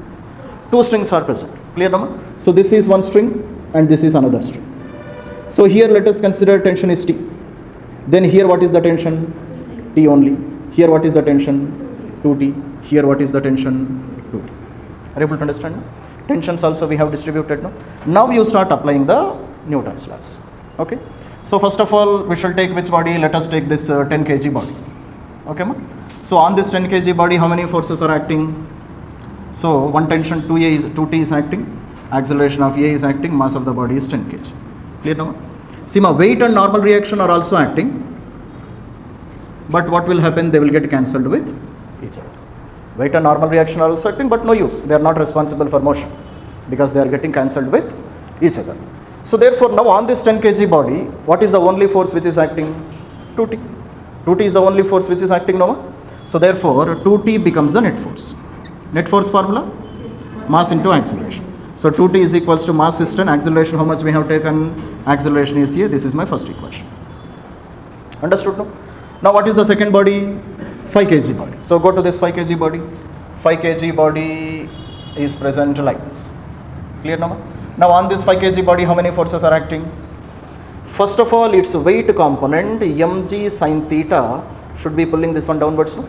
2 strings are present. Clear now? So this is one string and this is another string. So here let us consider tension is T. Then here what is the tension? T only. Here what is the tension? 2T. Here what is the tension? 2T. Are you able to understand? Tensions also we have distributed now. Now you start applying the Newton's laws. Okay. So first of all, we shall take which body? Let us take this 10 kg body. Okay, ma? So on this 10 kg body, how many forces are acting? So one tension 2T is acting, acceleration of A is acting, mass of the body is 10 kg. Clear now? See, ma, weight and normal reaction are also acting, but what will happen? They will get cancelled with each other. Weight and normal reaction are also acting, but no use. They are not responsible for motion because they are getting cancelled with each other. So therefore, now on this 10 kg body, what is the only force which is acting? 2T. 2T is the only force which is acting now. So therefore, 2T becomes the net force. Net force formula? Mass into acceleration. So 2T is equals to mass is 10, acceleration how much we have taken? Acceleration is here. This is my first equation. Understood now? Now what is the second body? 5 kg body. So go to this 5 kg body. 5 kg body is present like this. Clear now? Now on this 5 kg body, how many forces are acting? First of all, its weight component mg sin theta should be pulling this one downwards. No?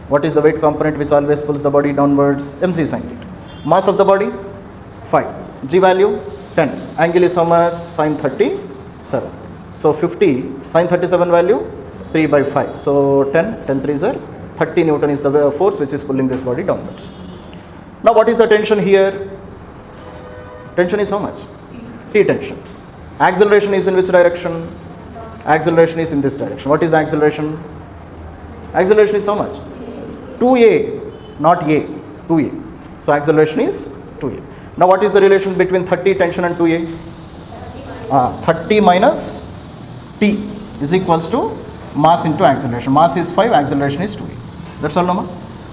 What is the weight component which always pulls the body downwards? Mg sin theta. Mass of the body? 5. G value? 10. Angle is how much? Sin 37. So 50. Sin 37 value? 3 by 5. So 10. 10 3s are 30 Newton is the force which is pulling this body downwards. Now what is the tension here? Tension is how much? T tension. Acceleration is in which direction? Acceleration is in this direction. What is the acceleration? Acceleration is how much? 2A, not A, 2A. So acceleration is 2A. Now what is the relation between 30 tension and 2A? 30 minus T is equals to mass into acceleration. Mass is 5, acceleration is 2A. That's all, no?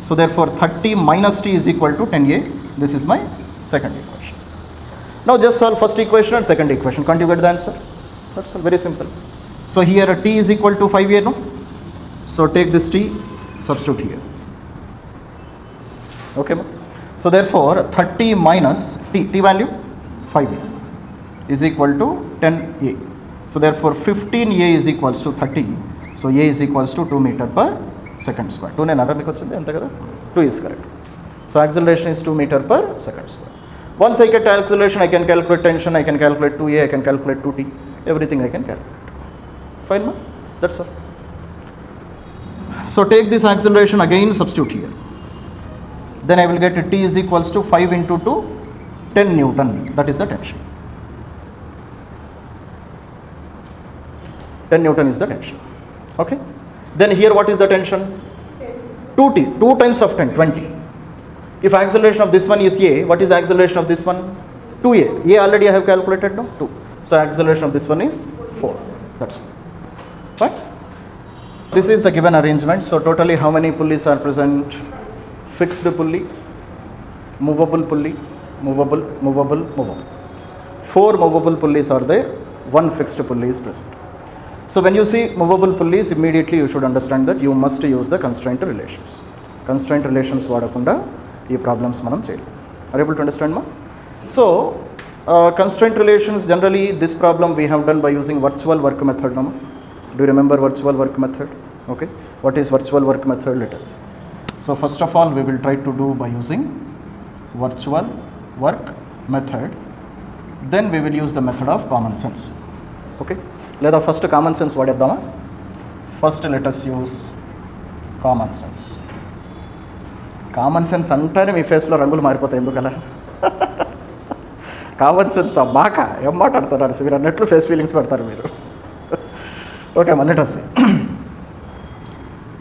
So therefore 30 minus T is equal to 10A. This is my second equation. Now just solve first equation and second equation. Can't you get the answer? That's all, very simple. So here T is equal to 5A, no? So take this T, substitute here. Okay, ma? So therefore 30 minus T value 5A is equal to 10A. So therefore 15A is equals to 30. So A is equals to 2 meter per second square. 2 is correct. So acceleration is 2 meter per second square. Once I get acceleration, I can calculate tension, I can calculate 2A, I can calculate 2T, everything I can calculate. Fine, ma? That's all. So take this acceleration again, substitute here. Then I will get T is equals to 5 into 2, 10 Newton. That is the tension. 10 Newton is the tension. Okay. Then here what is the tension? 2T, 2 times of 10, 20. If acceleration of this one is A, what is the acceleration of this one? 2A. A already I have calculated, no? 2. So acceleration of this one is 4. That's all. Fine. This is the given arrangement. So totally how many pulleys are present? Fixed pulley, movable pulley, movable, movable, movable. 4 movable pulleys are there, 1 fixed pulley is present. So when you see movable pulleys, immediately you should understand that you must use the constraint relations. Constraint relations vadakunda ee problems manam cheyalem. Are you able to understand, ma? So constraint relations, generally this problem we have done by using virtual work method. Do you remember virtual work method? Okay. What is virtual work method? Let us see. So first of all, we will try to do by using virtual work method. Then we will use the method of common sense. Okay. Let us first common sense vadedama. First let us use common sense. Common sense అంటేనే మీ ఫేస్లో రంగులు మారిపోతాయి, ఎందుకలా? Common sense బాక ఏం మాట్లాడుతున్నారు మీరు అన్నట్లు face feelings పెడతారు మీరు. ఓకే మా let us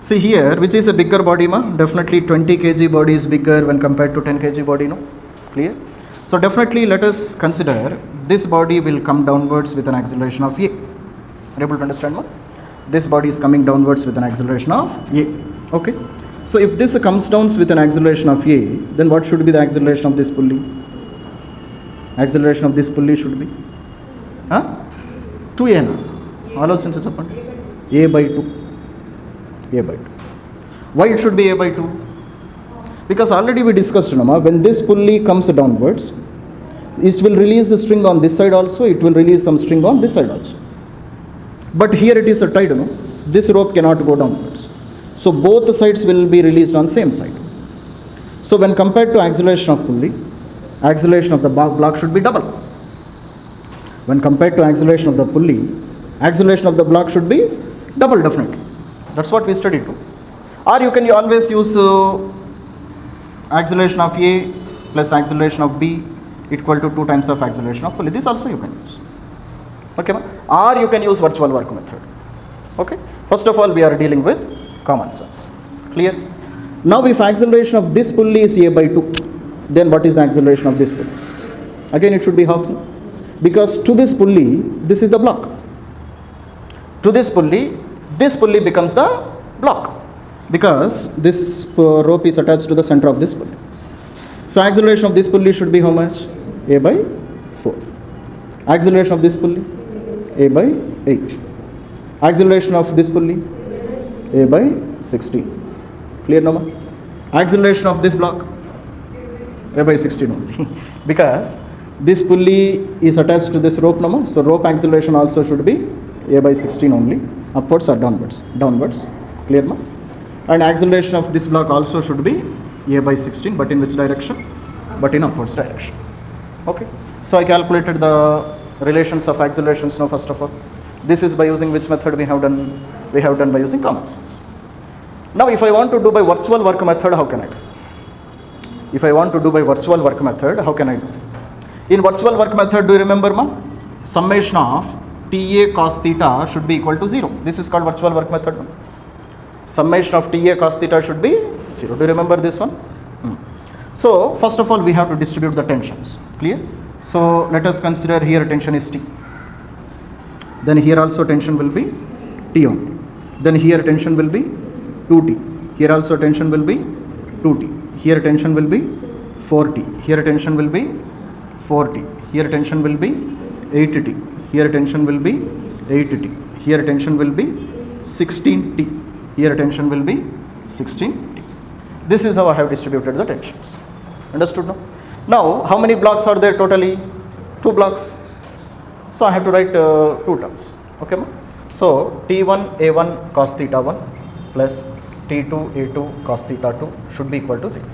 see here which is a bigger body ma. Definitely 20 kg body is bigger when compared to 10 kg body, no? Clear? So definitely let us consider this body will come downwards with an acceleration of a. Are you able to understand ma? This body is coming downwards with an acceleration of a. Okay. So if this comes down with an acceleration of a, then what should be the acceleration of this pulley? Acceleration of this pulley should be 2a na. ఆలోచించ చెప్పండి. a by 2. a by 2. Why it should be a by 2? Because already we discussed, when this pulley comes downwards, it will release the string on this side also, it will release some string on this side also. But here it is a tide, this rope cannot go downwards. So both sides will be released on same side. So when compared to acceleration of pulley, acceleration of the block should be double. When compared to acceleration of the pulley, acceleration of the block should be double definitely. That's what we studied too. Or you can always use acceleration of A plus acceleration of B equal to 2 times of acceleration of pulley. This also you can use. Okay, or you can use virtual work method. Okay. First of all, we are dealing with common sense. Clear? Now if acceleration of this pulley is a by 2, then what is the acceleration of this pulley? Again it should be half, because to this pulley this is the block. To this pulley becomes the block, because this rope is attached to the center of this pulley. So acceleration of this pulley should be how much? A by 4. Acceleration of this pulley a by 8. Acceleration of this pulley a by 16. Clear now? Acceleration of this block a by 16 only. Because this pulley is attached to this rope now, so rope acceleration also should be a by 16 only, upwards or downwards. Downwards. Clear now? And acceleration of this block also should be a by 16, but in which direction? But in upwards direction. Okay. So I calculated the relations of accelerations now. First of all, this is by using which method we have done? We have done by using common sense. Now if I want to do by virtual work method, how can I do? If I want to do by virtual work method, how can I do? In virtual work method, do you remember ma? Summation of TA cos theta should be equal to 0. This is called virtual work method. Summation of TA cos theta should be 0. Do you remember this one? So first of all, we have to distribute the tensions. Clear? So let us consider here tension is T. Then here also tension will be T only. Then here tension will be 2T. Here also tension will be 2T. Here tension will be 4T. Here tension will be 4T. Here tension will be 8T. Here tension will be 8T. Here tension will be 16T. Here tension will be 16T. This is how I have distributed the tensions. Understood now? Now how many blocks are there totally? 2 blocks. So I have to write 2 terms. Okay, ma? So T1 A1 cos theta 1 plus T2 A2 cos theta 2 should be equal to 0.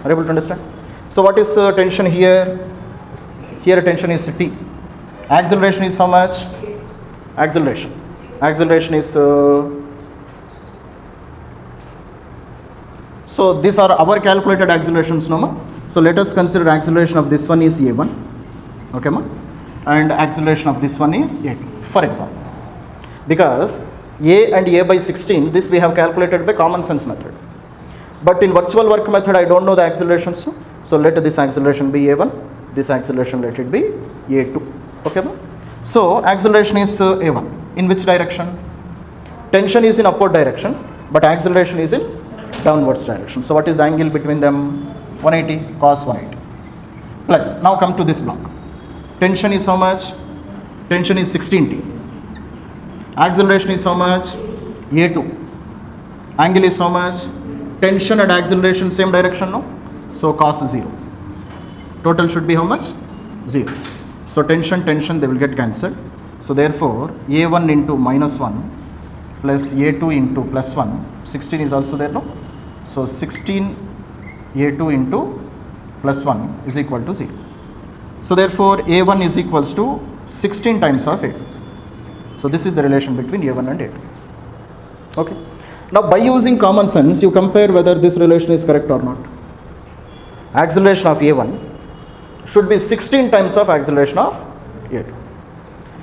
Are you able to understand? So what is tension here? Here tension is T. Acceleration is how much? Acceleration. Acceleration is so these are our calculated accelerations, no ma? So let us consider acceleration of this one is A1. Okay ma? And acceleration of this one is A2, for example. Because A and A by 16, this we have calculated by common sense method. But in virtual work method, I don't know the accelerations. So let this acceleration be A1, this acceleration let it be A2. Okay, ma? So acceleration is A1. In which direction? Tension is in upward direction, but acceleration is in downwards direction. So what is the angle between them? 180 cos 180. Plus, now come to this block. Tension is how much? Tension is 16T. Acceleration is how much? A2. Angle is how much? Tension and acceleration same direction, no? So cos 0. Total should be how much? 0. So tension, they will get cancelled. So therefore, A1 into minus 1 plus A2 into plus 1, 16 is also there, no? So 16 A2 into plus 1 is equal to 0. So therefore A1 is equals to 16 times of A2. So this is the relation between A1 and A2. Okay. Now by using common sense, you compare whether this relation is correct or not. Acceleration of A1 should be 16 times of acceleration of A2.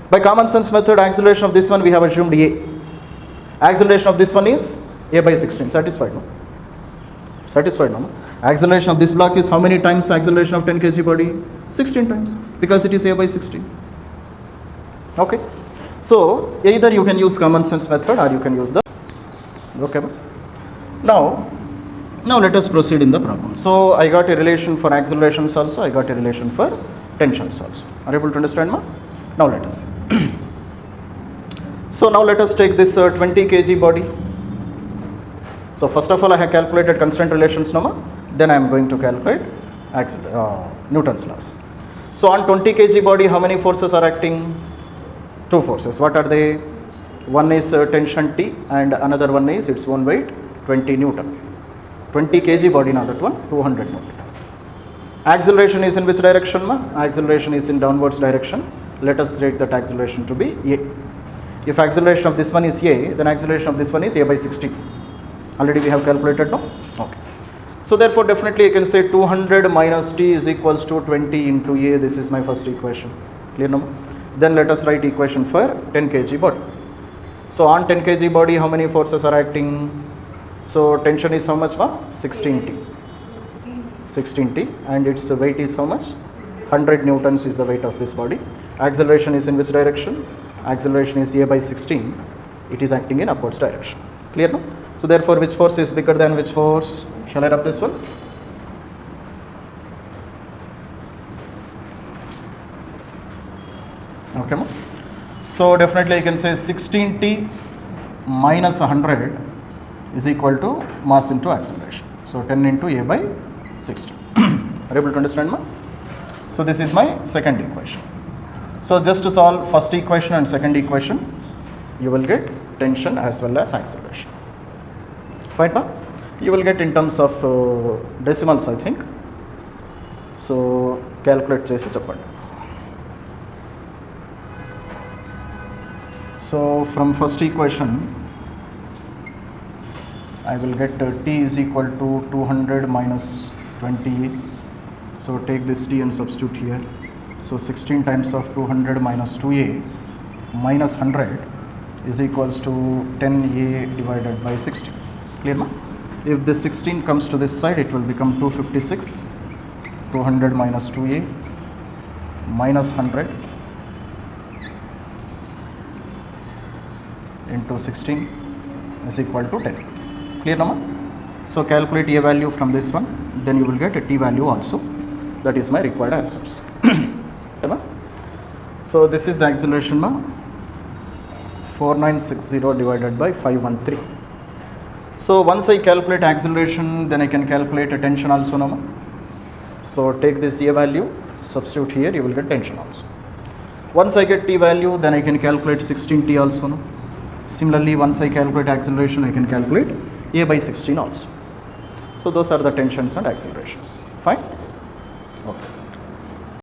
By common sense method, acceleration of this one we have assumed A. Acceleration of this one is A by 16. Satisfied, no? Satisfied, no? Acceleration of this block is how many times acceleration of 10 kg body? 16 times, because it is A by 16. Okay. So either you can use common sense method or you can use the. Okay. Now let us proceed in the problem. So I got a relation for accelerations also, I got a relation for tensions also. Are you able to understand, ma? Now let us see. So now let us take this 20 kg body. So first of all I have calculated constant relations, no, ma? Then I am going to calculate Newton's laws. So on 20 kg body, how many forces are acting? Two forces. What are they? One is tension T and another one is its own weight, 20 Newton. 20 kg body, now that one, 200 Newton. Acceleration is in which direction, ma? Acceleration is in downwards direction. Let us rate that acceleration to be A. If acceleration of this one is A, then acceleration of this one is A by 16. Already we have calculated, no? Okay. So therefore definitely you can say 200 minus T is equals to 20 into A. This is my first equation. Clear, no? Then let us write equation for 10 kg body. So on 10 kg body, how many forces are acting? So tension is how much, ma? 16T. 16T, and its weight is how much? 100 newtons is the weight of this body. Acceleration is in which direction? Acceleration is A by 16. It is acting in upwards direction. Clear, no? So therefore which force is bigger than which force? Shall I rub this one? Okay, ma? So definitely you can say 16T minus 100 is equal to mass into acceleration. So 10 into A by 16. Are you able to understand, ma? So this is my second equation. So just to solve first equation and second equation, you will get tension as well as acceleration. Fine, ma? You will get in terms of decimals, I think. So calculate chesi cheppandi. So from first equation, I will get T is equal to 200 minus 20. So take this T and substitute here. So 16 times of 200 minus 2A minus 100 is equals to 10A divided by 16. Clear, ma? If this 16 comes to this side, it will become 256. 200 minus 2A minus 100 into 16 is equal to 10. Clear, no, ma? So calculate A value from this one, then you will get a T value also. That is my required answers. So this is the acceleration, ma? 4960 divided by 513. So once I calculate acceleration, then I can calculate a tension also, no, ma? So take this A value, substitute here, you will get tension also. Once I get T value, then I can calculate 16T also, no? Similarly, once I calculate acceleration, I can calculate A by 16 also. So those are the tensions and accelerations. Fine? Okay.